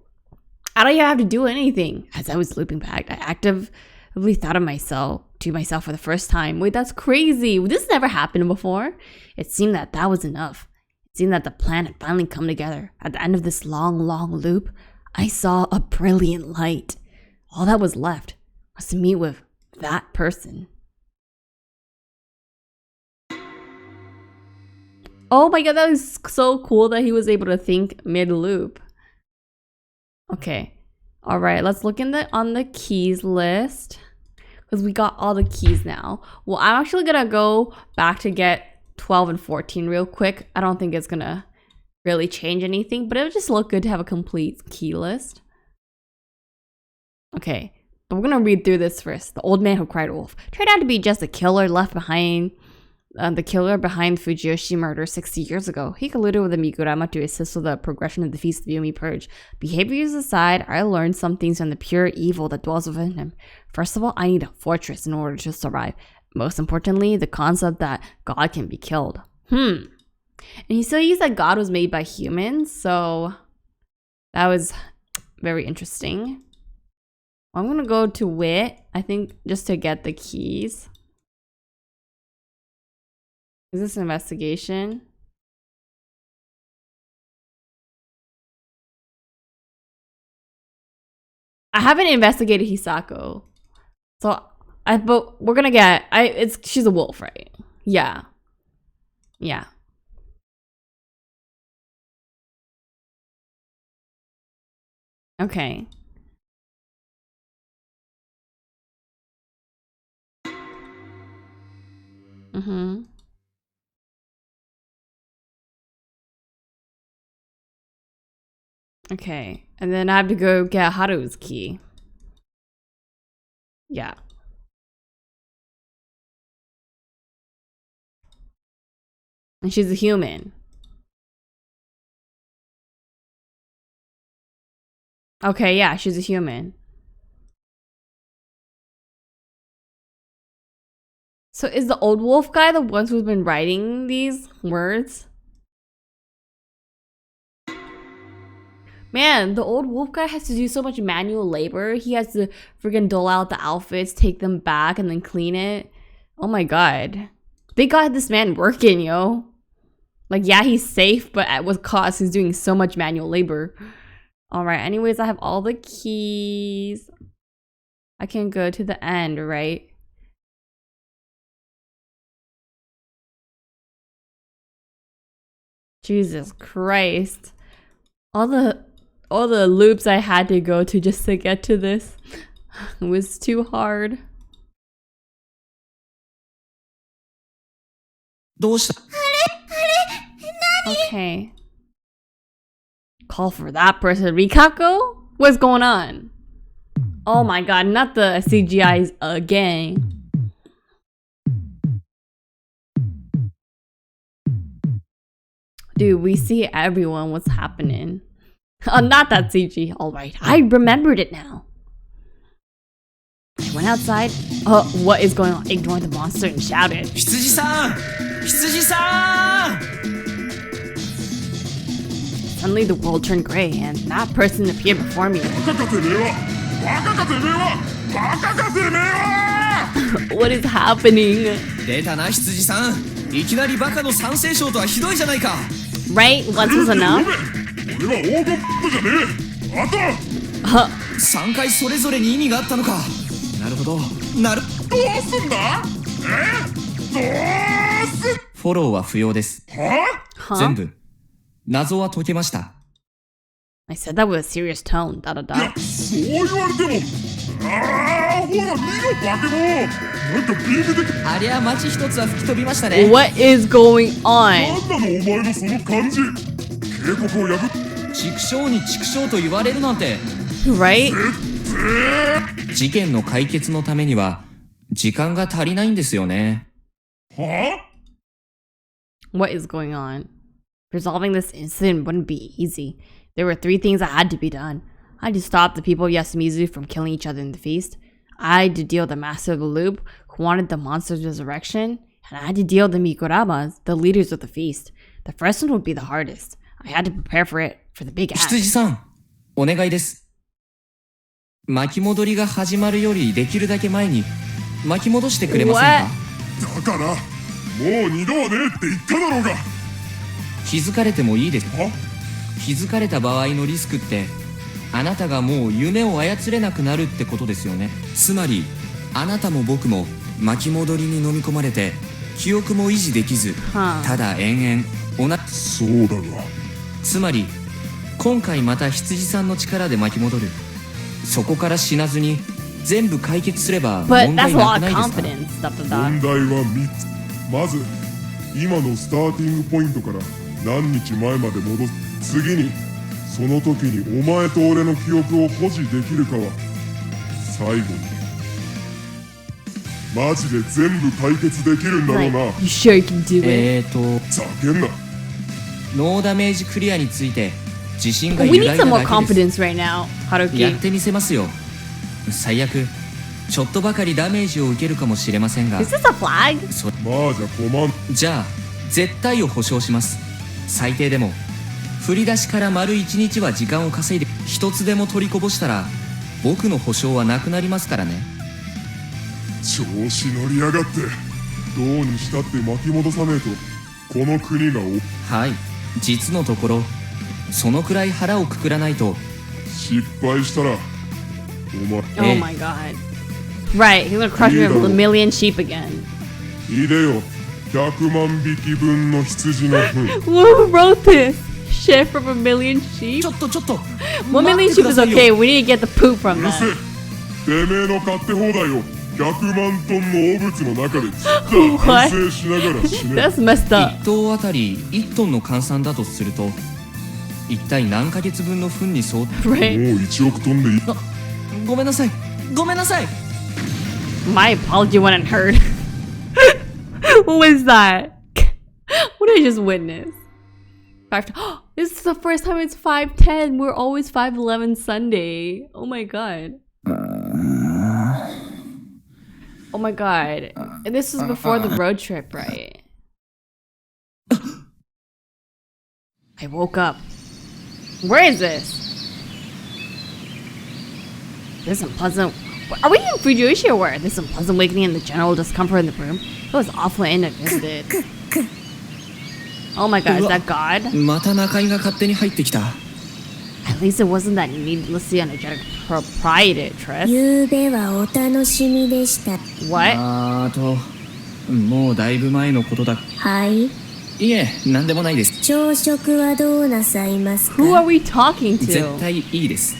I don't even have to do anything. As I was looping back, I actively thought to myself for the first time. Wait, that's crazy. This never happened before. It seemed that was enough. It seemed that the plan had finally come together. At the end of this long, long loop, I saw a brilliant light. All that was left was to meet with that person. Oh my god, that was so cool that he was able to think mid-loop. Okay. Alright, let's look on the keys list. Because we got all the keys now. Well, I'm actually gonna go back to get 12 and 14 real quick. I don't think it's gonna really change anything, but it would just look good to have a complete key list. Okay, but we're gonna read through this first. The old man who cried wolf turned out to be just a killer left behind. The killer behind Fujiyoshi murder 60 years ago. He colluded with the Mikurama to assist with the progression of the Feast of Yomi Purge. Behaviors aside, I learned some things from the pure evil that dwells within him. First of all, I need a fortress in order to survive. Most importantly, the concept that God can be killed. And he said God was made by humans, so that was very interesting. I'm gonna go to Wit, I think, just to get the keys. Is this an investigation? I haven't investigated Hisako, but we're gonna get. She's a wolf, right? Yeah. Okay. Okay, and then I have to go get Haru's key. Yeah. And she's a human. Okay, yeah, she's a human. So is the old wolf guy the one who's been writing these words? Man, the old wolf guy has to do so much manual labor. He has to freaking dole out the outfits, take them back, and then clean it. Oh my god. They got this man working, yo. Like, yeah, he's safe, but at what cost? He's doing so much manual labor. Alright, anyways, I have all the keys. I can go to the end, right? Jesus Christ. All the loops I had to go to just to get to this. It was too hard. どうした Okay. Call for that person. Rikako? What's going on? Oh my god, not the CGIs again. Dude, we see everyone what's happening. Not that CG. Alright, I remembered it now. I went outside. What is going on? Ignored the monster and shouted. 羊さん羊さん Suddenly the world turned gray and that person appeared before me. バカかてめえはバカかてめえはバカかてめえは What is happening? 出たな羊さんいきなりバカの三聖将とはひどいじゃないか Right? Once was enough? 俺は黄金じゃねえあと3回それぞれに意味があったのかなるほどなるどうすんだどうすフォローは不要ですは Huh? 全部謎は解けました I said that with a serious tone. Da da いや da. そう言われてもほら見ろバケモンなんかビームでありゃ街一つは吹き飛びましたね What is going on? なんなのお前のその感じ警告を破っ畜生に畜生と言われるなんて Right? 事件の解決のためには時間が足りないんですよねは What is going on? Resolving this incident wouldn't be easy. There were 3 things that had to be done. I had to stop the people of Yasumizu from killing each other in the feast. I had to deal with the master of the loop, who wanted the monster's resurrection. And I had to deal with the Mikuramas, the leaders of the feast. The first one would be the hardest. I had to prepare for it, for the big act. 羊さんお願いです巻き戻りが始まるよりできるだけ前に巻き戻してくれませんか だからもう二度はねえって言っただろうが気づかれてもいいですは気づかれた場合のリスクってあなたがもう夢を操れなくなるってことですよねつまりあなたも僕も巻き戻りに飲み込まれて記憶も維持できず Huh. ただ延々そうだがつまり今回また羊さんの力で巻き戻るそこから死なずに全部解決すれば But 問 that's 題 a な lot く of ないですか confidence. Da da da. 問題は3つまず今のスターティングポイントから何日前まで戻す次にその時にお前と俺の記憶を保持できるかは最後にマジで全部解決できるんだろう Right. な You sure you can do it? ざけんなノーダメージクリアについて自信が We 揺 need らい some だ more だけです confidence right now, やっ Haruki. てみせますよ最悪ちょっとばかりダメージを受けるかもしれませんが Is this a flag? そまあじゃ困んじゃあ絶対を保証します最低でも振り出しから丸1日は時間を稼いで一つでも取りこぼしたら僕の保証はなくなりますからね調子乗りやがってどうにしたって巻き戻さねえとこの国がはい実のところそのくらい腹をくくらないと失敗したらお前 Oh Hey. my god. Right, he's gonna crush me with a million sheep again. いでよ100万匹分の羊の糞 Who wrote this? Shit from a million sheep? ちょっと 1 million 待ってく sheep だ is さいよ okay. We need to get the poop う from るせえ them. てめえの勝手放題を100万トンの汚物の中でずっと What? 燻製しながら死ね That's messed up. 1頭あたり1トンの換算だとすると一体何ヶ月分の糞に相当 Right? もう1億トンでいいごめんなさいごめんなさい My apology when it heard. What was that? What did I just witness? This is the first time it's 5:10. We're always 5:11 Sunday. Oh my god. Oh my god. And this was before the road trip, right? I woke up. Where is this? This unpleasant. Are we in Fujiyoshi or where? This unpleasant awakening and the general discomfort in the room. It was awful and visited. Oh my god, is that God? また中井が勝手に入ってきた At least it wasn't that needlessly energetic proprietress. 昨べはお楽しみでした。 What? もうだいぶ前のことだはい。いえ何でもないです朝食はどうなさいますか Who are we talking 絶 to? 対いいです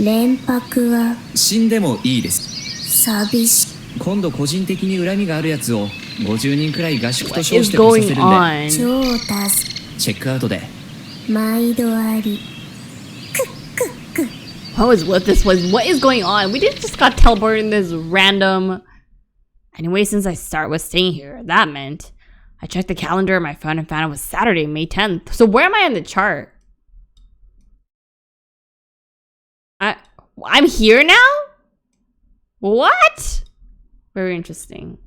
連泊は死んでもいいです寂しい。今度個人的に恨みがあるやつを50人くらい合宿と What 称 is してこさせ going るんで on? 超チェックアウトで毎度あり。 What was with this? What is going on? We didn't just got teleported in this random. Anyway, since I was staying here, that meant I checked the calendar on my phone and found it was Saturday, May 10th. So where am I on the chart? I'm here now? What? Very interesting.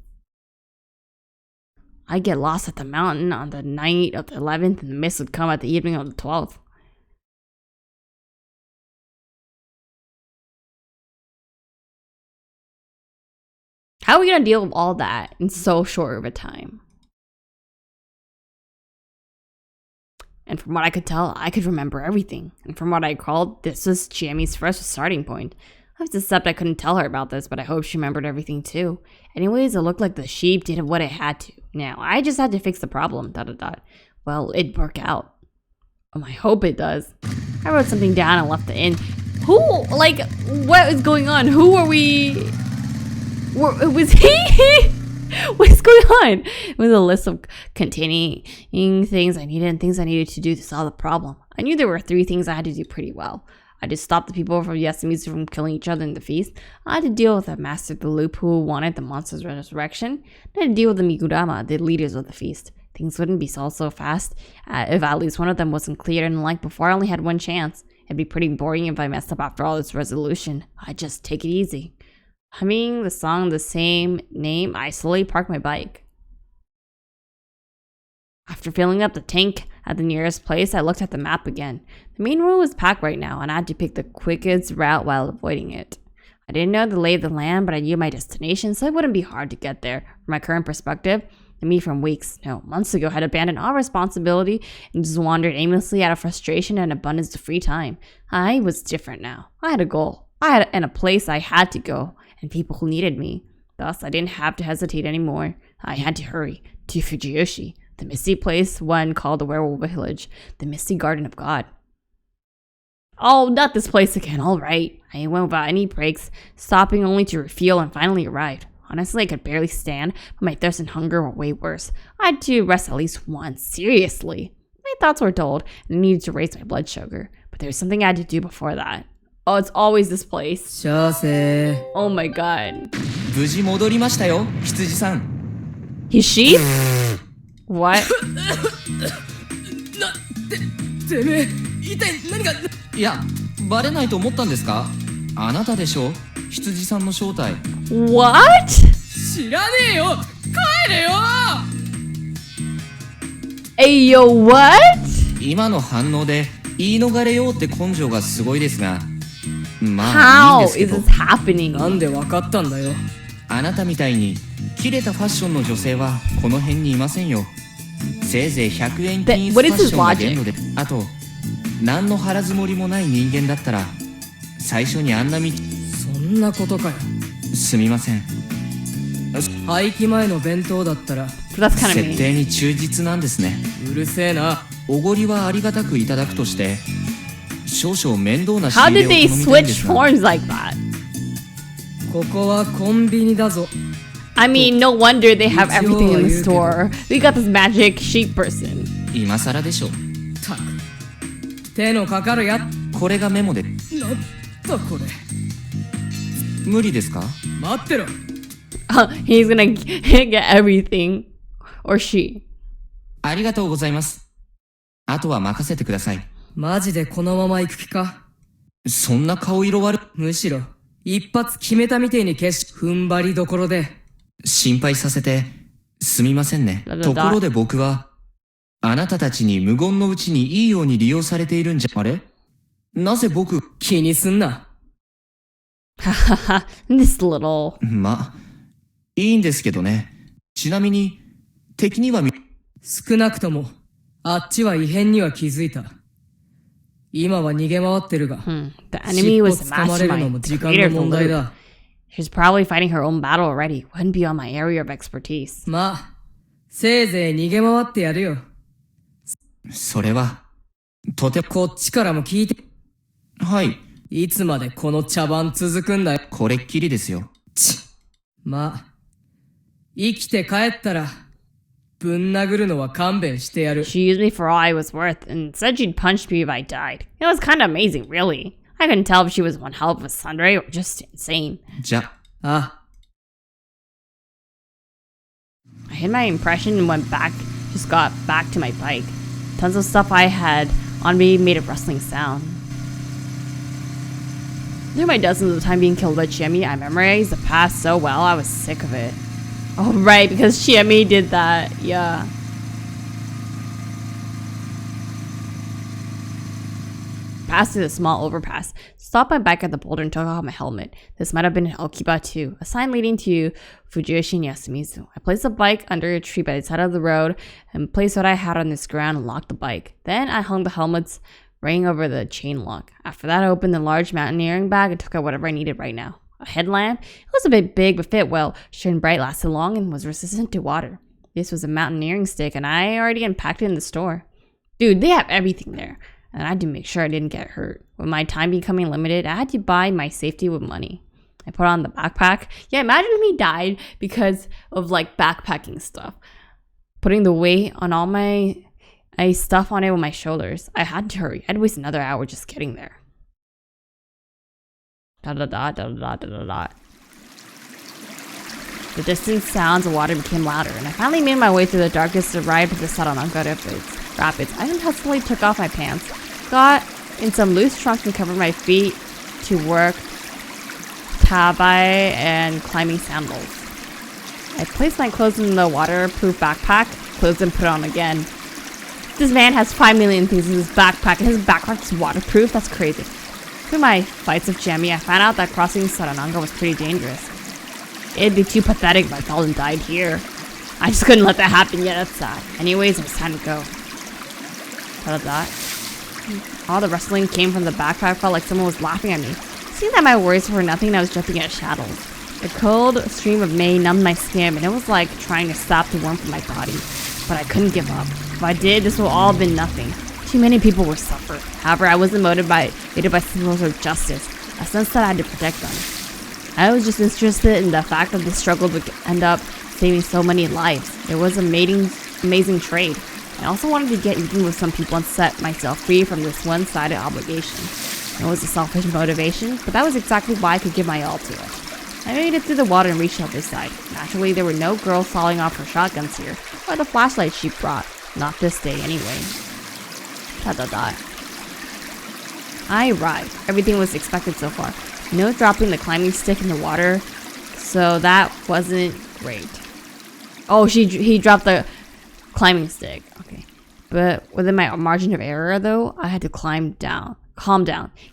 I get lost at the mountain on the night of the 11th, and the mist would come at the evening of the 12th. How are we gonna deal with all that in so short of a time? And from what I could tell, I could remember everything. And from what I recalled, this was Chiami's first starting point. I was upset I couldn't tell her about this, but I hope she remembered everything too. Anyways, it looked like the sheep did what it had to. Now, I just had to fix the problem, ... Well, it'd work out. I hope it does. I wrote something down and left the inn. Who, like, what is going on? Who are we... Was he... What's going on? It was a list of containing things I needed and things I needed to do to solve the problem. I knew there were 3 things I had to do pretty well. I had to stop the people from Yasumi's from killing each other in the feast. I had to deal with the master of the loop who wanted the monster's resurrection. I had to deal with the Migurama, the leaders of the feast. Things wouldn't be solved so fast if at least one of them wasn't cleared, and like before I only had one chance. It'd be pretty boring if I messed up after all this resolution. I'd just take it easy. Humming the song the same name, I slowly parked my bike. After filling up the tank at the nearest place, I looked at the map again. The main road was packed right now, and I had to pick the quickest route while avoiding it. I didn't know the lay of the land, but I knew my destination, so it wouldn't be hard to get there. From my current perspective, me from weeks, no, months ago, had abandoned all responsibility and just wandered aimlessly out of frustration and abundance of free time. I was different now. I had a goal. And a place I had to go, and people who needed me. Thus, I didn't have to hesitate anymore. I had to hurry to Fujiyoshi, the misty place one called the Werewolf Village, the misty garden of God. Oh, not this place again, alright. I went without any breaks, stopping only to refuel and finally arrived. Honestly, I could barely stand, but my thirst and hunger were way worse. I had to rest at least once, seriously. My thoughts were dulled, and I needed to raise my blood sugar, but there was something I had to do before that. Oh, it's always this place. Oh my god. 無事戻りましたよ、羊さん。 His sheep? What? てめえ、一体何が。いや、バレないと思ったんですか？あなたでしょ、羊さんの正体。 What? 知らねえよ、帰れよ。 Hey, yo, what? 今の反応で言い逃れようって根性がすごいですが、まあいいん How ですけ is ど。 this happening? なんでわかったんだよ。あなたみたいに切れたファッションの女性はこの辺にいませんよ。せいぜい100円均一ファッションが限度で、あと何の腹積もりもない人間だったら最初にあんな道。そんなことかよ。すみません。廃棄前の弁当だったら That's kind of 設 mean. 定に忠実なんですね。うるせえな。おごりはありがたくいただくとして、少々面倒な仕 How 入 did れ they を頼みたいんで switch すが。 forms like that? ここはコンビニだぞ。 I mean, no wonder they have It's everything in the your- store. We got this magic sheep person. 今更でしょ。たく手のかかるや。これがメモで。なんだこれ。無理ですか？待ってろ。 He's gonna get everything. Or she. ありがとうございます。あとは任せてください。マジでこのまま行く気か。そんな顔色悪むしろ一発決めたみてえに踏ん張りどころで。心配させてすみませんね。だだだところで僕はあなたたちに無言のうちにいいように利用されているんじゃ。あれ？なぜ僕。気にすんな。This little. ま、いいんですけどね。ちなみに敵には少なくともあっちは異変には気づいた。今は逃げ回ってるが、 The enemy was the 尻尾掴まれるの mastermind, も the 時間 creator の of the 問題 loop. だ。 She's probably fighting her own battle already. Wouldn't be on my area of expertise. まあ、せいぜい逃げ回ってやるよ。それはとても。こっちからも聞いて。はい、いつまでこの茶番続くんだよ。これっきりですよ。まあ、生きて帰ったら、ぶん殴るのは勘弁してやる。 She used me for all I was worth and said she'd punch me if I died. It was kind of amazing, really. I couldn't tell if she was one hell of a Sundere or just insane. じゃ、あ、 I hid my impression and just got back to my bike. Tons of stuff I had on me made a rustling sound. Through my dozens of time being killed by Chiemi, I memorized the past so well, I was sick of it. Oh, right, because Chiemi did that. Yeah. Passed through the small overpass, stopped my bike at the boulder and took off my helmet. This might have been an Okiba too, a sign leading to Fujiyoshi and Yasumizu. I placed the bike under a tree by the side of the road and placed what I had on this ground and locked the bike. Then I hung the helmet's ring over the chain lock. After that, I opened the large mountaineering bag and took out whatever I needed right now. A headlamp. It was a bit big but fit well, shone bright, lasted long, and was resistant to water. This was a mountaineering stick and I already unpacked it in the store. Dude, they have everything there. And I had to make sure I didn't get hurt. With my time becoming limited, I had to buy my safety with money. I put on the backpack. Yeah, imagine if he died because of like backpacking stuff. Putting the weight on all my stuff on it with my shoulders. I had to hurry. I'd waste another hour just getting there. The distant sounds of water became louder, and I finally made my way through the darkest and arrived at the Sarananga Rapids. I impulsively took off my pants, got in some loose trunks and covered my feet to work tabai and climbing sandals. I placed my clothes in the waterproof backpack, closed and put it on again. This man has 5 million things in his backpack, and his backpack is waterproof? That's crazy. Through my fights with Chiemi, I found out that crossing Sarananga was pretty dangerous. It'd be too pathetic if I fell and died here. I just couldn't let that happen yet, that's sad. Anyways, it was time to go. Thought of that. All the rustling came from the backpack. I felt like someone was laughing at me. Seeing that my worries were nothing, I was jumping at shadows. The cold stream of May numbed my skin, and it was like trying to stop the warmth of my body. But I couldn't give up. If I did, this would all have been nothing. Too many people would suffer. However, I wasn't motivated by symbols of justice. I sensed that I had to protect them. I was just interested in the fact that this struggle would end up saving so many lives. It was an amazing trade. I also wanted to get even with some people and set myself free from this one-sided obligation. It was a selfish motivation, but that was exactly why I could give my all to it. I made it through the water and reached the other side. Naturally, there were no girls falling off her shotguns here, or the flashlight she brought. Not this day, anyway. I arrived. Everything was expected so far. No dropping the climbing stick in the water, so that wasn't great. Oh, he dropped the climbing stick. Okay. But within my margin of error, though, I had to calm down.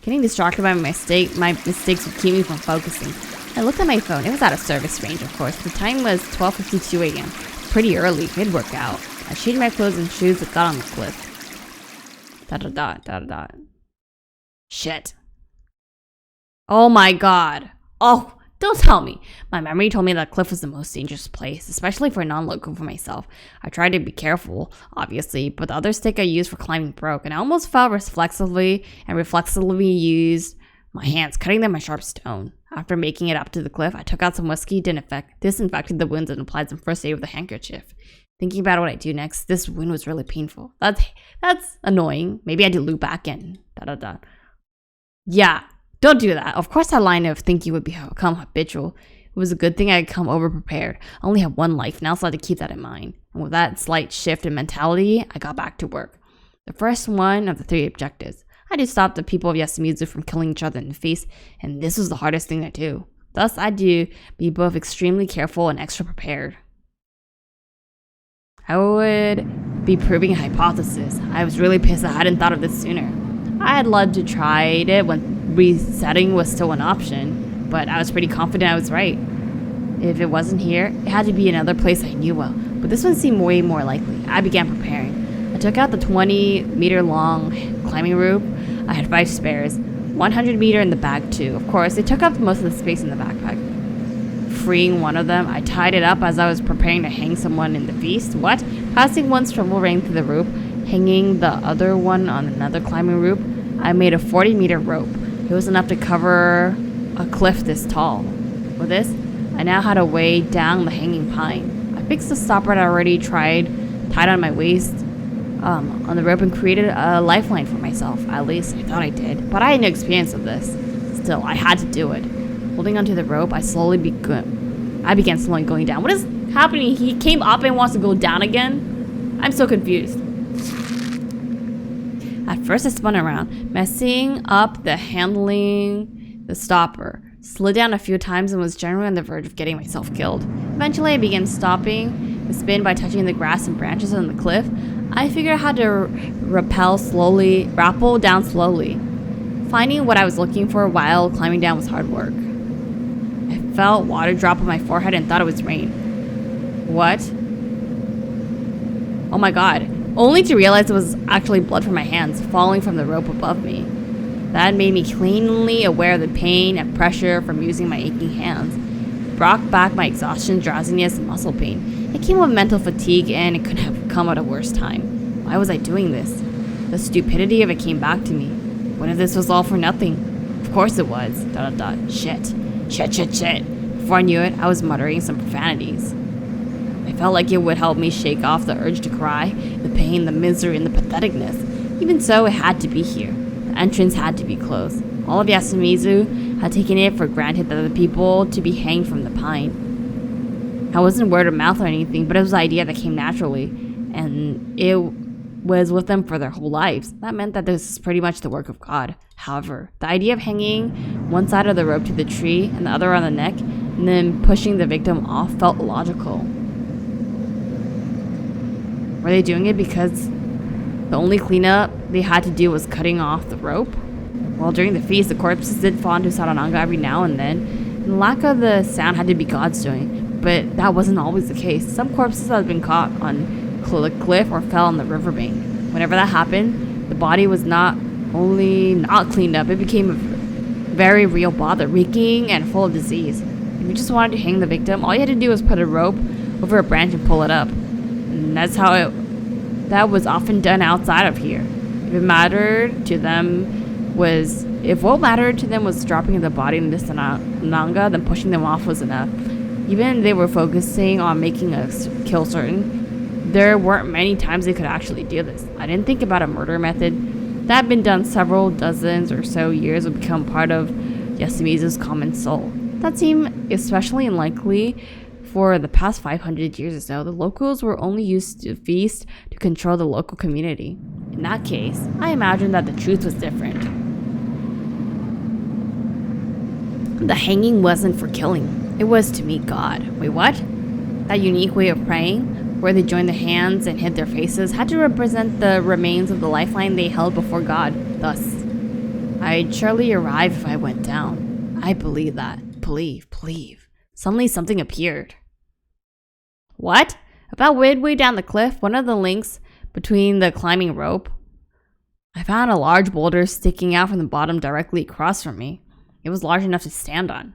Getting distracted by my mistakes would keep me from focusing. I looked at my phone. It was out of service range, of course. The time was 12:52 a.m. Pretty early. It'd work out. I changed my clothes and shoes and got on the cliff. Shit. Oh my god. Oh, don't tell me. My memory told me that cliff was the most dangerous place, especially for a non-local for myself. I tried to be careful, obviously, but the other stick I used for climbing broke, and I almost fell reflexively used my hands, cutting them a sharp stone. After making it up to the cliff, I took out some whiskey, disinfected the wounds, and applied some first aid with a handkerchief. Thinking about what I do next, this wound was really painful. That's annoying. Maybe I had to loop back in. Yeah, don't do that. Of course, that line of thinking would become habitual. It was a good thing I had come over-prepared. I only had one life now, so I had to keep that in mind. And with that slight shift in mentality, I got back to work. The first one of the 3 objectives. I had to stop the people of Yasumizu from killing each other in the face, and this was the hardest thing to do. Thus, I had to be both extremely careful and extra prepared. I would be proving a hypothesis. I was really pissed I hadn't thought of this sooner. I had loved to try it when resetting was still an option, but I was pretty confident I was right. If it wasn't here, it had to be another place I knew well, but this one seemed way more likely. I began preparing. I took out the 20-meter-long climbing rope. I had 5 spares, 100-meter in the bag too. Of course, it took up most of the space in the backpack. Freeing one of them, I tied it up as I was preparing to hang someone in the feast. What? Passing one swivel ring through the rope, hanging the other one on another climbing rope, I made a 40-meter rope. It was enough to cover a cliff this tall. With this, I now had a way down the hanging pine. I fixed the stopper I already tied on my waist on the rope and created a lifeline for myself. At least I thought I did, but I had no experience of this. Still, I had to do it. Holding onto the rope, I began slowly going down. What is happening? He came up and wants to go down again? I'm so confused. At first, I spun around, messing up the handling the stopper, slid down a few times and was generally on the verge of getting myself killed. Eventually I began stopping the spin by touching the grass and branches on the cliff. I figured out how to rappel down slowly. Finding what I was looking for while climbing down was hard work. I felt water drop on my forehead and thought it was rain. What? Oh my god. Only to realize it was actually blood from my hands falling from the rope above me. That made me keenly aware of the pain and pressure from using my aching hands. It brought back my exhaustion, drowsiness, and muscle pain. It came with mental fatigue, and it couldn't have come at a worse time. Why was I doing this? The stupidity of it came back to me. What if this was all for nothing? Of course it was. ... Shit. Shit. Before I knew it, I was muttering some profanities. I felt like it would help me shake off the urge to cry, the pain, the misery, and the patheticness. Even so, it had to be here. The entrance had to be closed. All of Yasumizu had taken it for granted that the people to be hanged from the pine. I wasn't word of mouth or anything, but it was an idea that came naturally, and it was with them for their whole lives. That meant that this is pretty much the work of God. However, the idea of hanging one side of the rope to the tree and the other on the neck, and then pushing the victim off felt illogical. Were they doing it because the only cleanup they had to do was cutting off the rope? Well, during the feast, the corpses did fall into Sarananga every now and then, and the lack of the sound had to be God's doing, but that wasn't always the case. Some corpses had been caught on the cliff or fell on the riverbank. Whenever that happened, the body was not only not cleaned up, it became a very real bother, reeking and full of disease. If you just wanted to hang the victim, all you had to do was put a rope over a branch and pull it up. And that's how that was often done outside of here. If what mattered to them was dropping the body in the Sananga, then pushing them off was enough. Even if they were focusing on making a kill certain, there weren't many times they could actually do this. I didn't think about a murder method that had been done several dozens or so years would become part of Yasumizu's common soul. That seemed especially unlikely. For the past 500 years or so, the locals were only used to feast to control the local community. In that case, I imagined that the truth was different. The hanging wasn't for killing. It was to meet God. Wait, what? That unique way of praying, where they joined their hands and hid their faces, had to represent the remains of the lifeline they held before God. Thus, I'd surely arrive if I went down. I believe that. Believe. Suddenly something appeared. What? About midway down the cliff, one of the links between the climbing rope, I found a large boulder sticking out from the bottom directly across from me. It was large enough to stand on.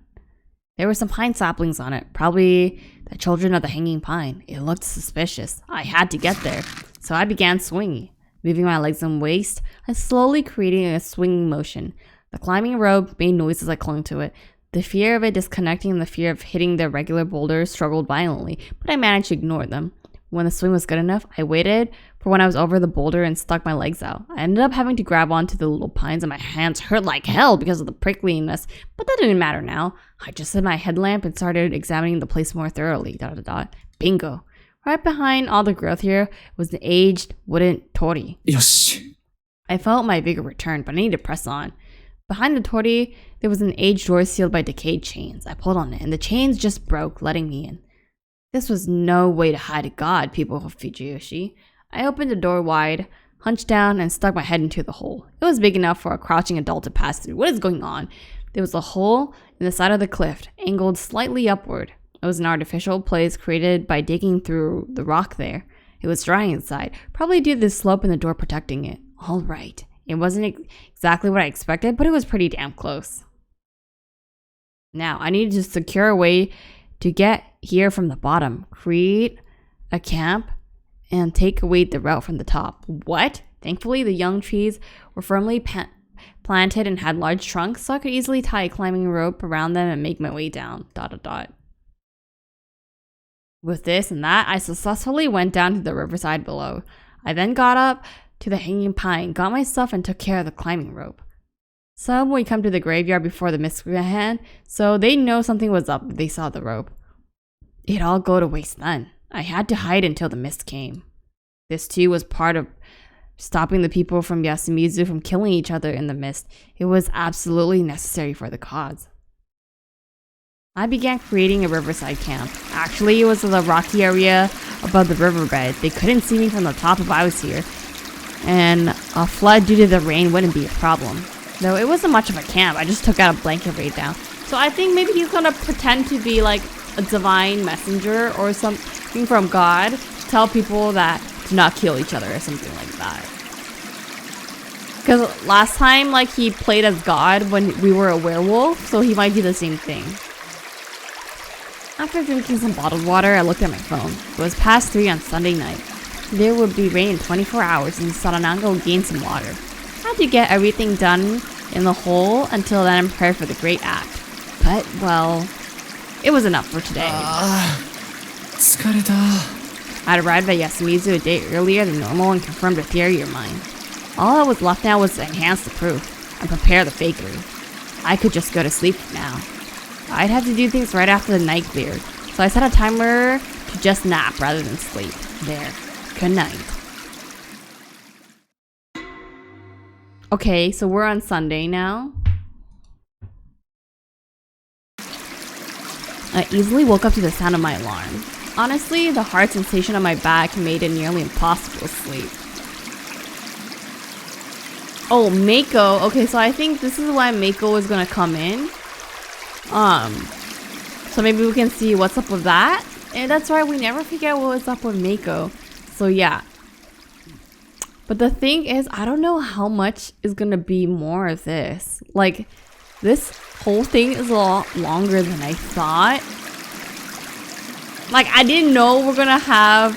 There were some pine saplings on it, probably the children of the hanging pine. It looked suspicious. I had to get there, so I began swinging. Moving my legs and waist, I slowly creating a swinging motion. The climbing rope made noise as I clung to it. The fear of it disconnecting and the fear of hitting the regular boulders struggled violently, but I managed to ignore them. When the swing was good enough, I waited for when I was over the boulder and stuck my legs out. I ended up having to grab onto the little pines and my hands hurt like hell because of the prickliness, but that didn't matter now. I just lit my headlamp and started examining the place more thoroughly. Bingo. Right behind all the growth here was the aged wooden torii. Yoshi. I felt my vigor return, but I needed to press on. Behind the torii, there was an aged door sealed by decayed chains. I pulled on it, and the chains just broke, letting me in. This was no way to hide a god, people of Fujiyoshi. I opened the door wide, hunched down, and stuck my head into the hole. It was big enough for a crouching adult to pass through. What is going on? There was a hole in the side of the cliff, angled slightly upward. It was an artificial place created by digging through the rock there. It was dry inside, probably due to the slope and the door protecting it. All right. It wasn't exactly what I expected, but it was pretty damn close. Now, I needed to secure a way to get here from the bottom, create a camp, and take away the route from the top. What? Thankfully, the young trees were firmly planted and had large trunks, so I could easily tie a climbing rope around them and make my way down. ... With this and that, I successfully went down to the riverside below. I then got up to the hanging pine, got my stuff, and took care of the climbing rope. Some would come to the graveyard before the mist began, so they'd know something was up if they saw the rope. It'd all go to waste then. I had to hide until the mist came. This too was part of stopping the people from Yasumizu from killing each other in the mist. It was absolutely necessary for the cause. I began creating a riverside camp. Actually, it was in the rocky area above the riverbed. They couldn't see me from the top if I was here, and a flood due to the rain wouldn't be a problem. Though it wasn't much of a camp, I just took out a blanket right down. So I think maybe he's gonna pretend to be like a divine messenger or something from God to tell people that to not kill each other or something like that. Because last time, like, he played as God when we were a werewolf, so he might do the same thing. After drinking some bottled water, I looked at my phone. It was past 3 on Sunday night. There would be rain in 24 hours and Sarananga would gain some water. I had to get everything done in the hole until then and prepare for the great act. But, well, it was enough for today. 疲れた。 I'd arrived at Yasumizu a day earlier than normal and confirmed a theory of mine. All that was left now was to enhance the proof and prepare the fakery. I could just go to sleep now. I'd have to do things right after the night cleared, so I set a timer to just nap rather than sleep. There. Good night. Okay, so we're on Sunday now. I easily woke up to the sound of my alarm. Honestly, the hard sensation on my back made it nearly impossible to sleep. Oh, Mako. Okay, so I think this is why Mako is gonna come in. So maybe we can see what's up with that. And that's right, we never figure out what's up with Mako. So yeah. But the thing is, I don't know how much is gonna be more of this. Like, this whole thing is a lot longer than I thought. Like, I didn't know we're gonna have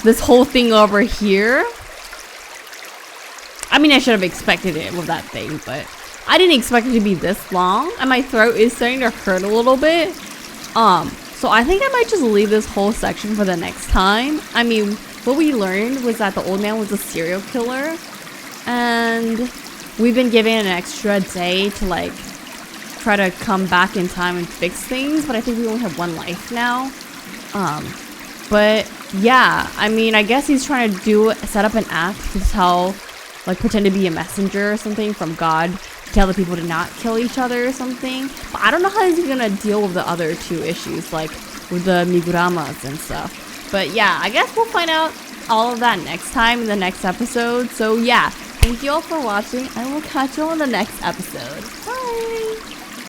this whole thing over here. I mean, I should have expected it with that thing, but I didn't expect it to be this long, and my throat is starting to hurt a little bit. So I think I might just leave this whole section for the next time. I mean, what we learned was that the old man was a serial killer, and we've been given an extra day to like try to come back in time and fix things, but I think we only have 1 life now. But yeah, I mean, I guess he's trying to set up an act to tell, like, pretend to be a messenger or something from God, tell the people to not kill each other or something. But I don't know how he's gonna deal with the other 2 issues, like with the Miguramas and stuff. But yeah, I guess we'll find out all of that next time in the next episode. So yeah, thank you all for watching. I will catch you on the next episode. Bye!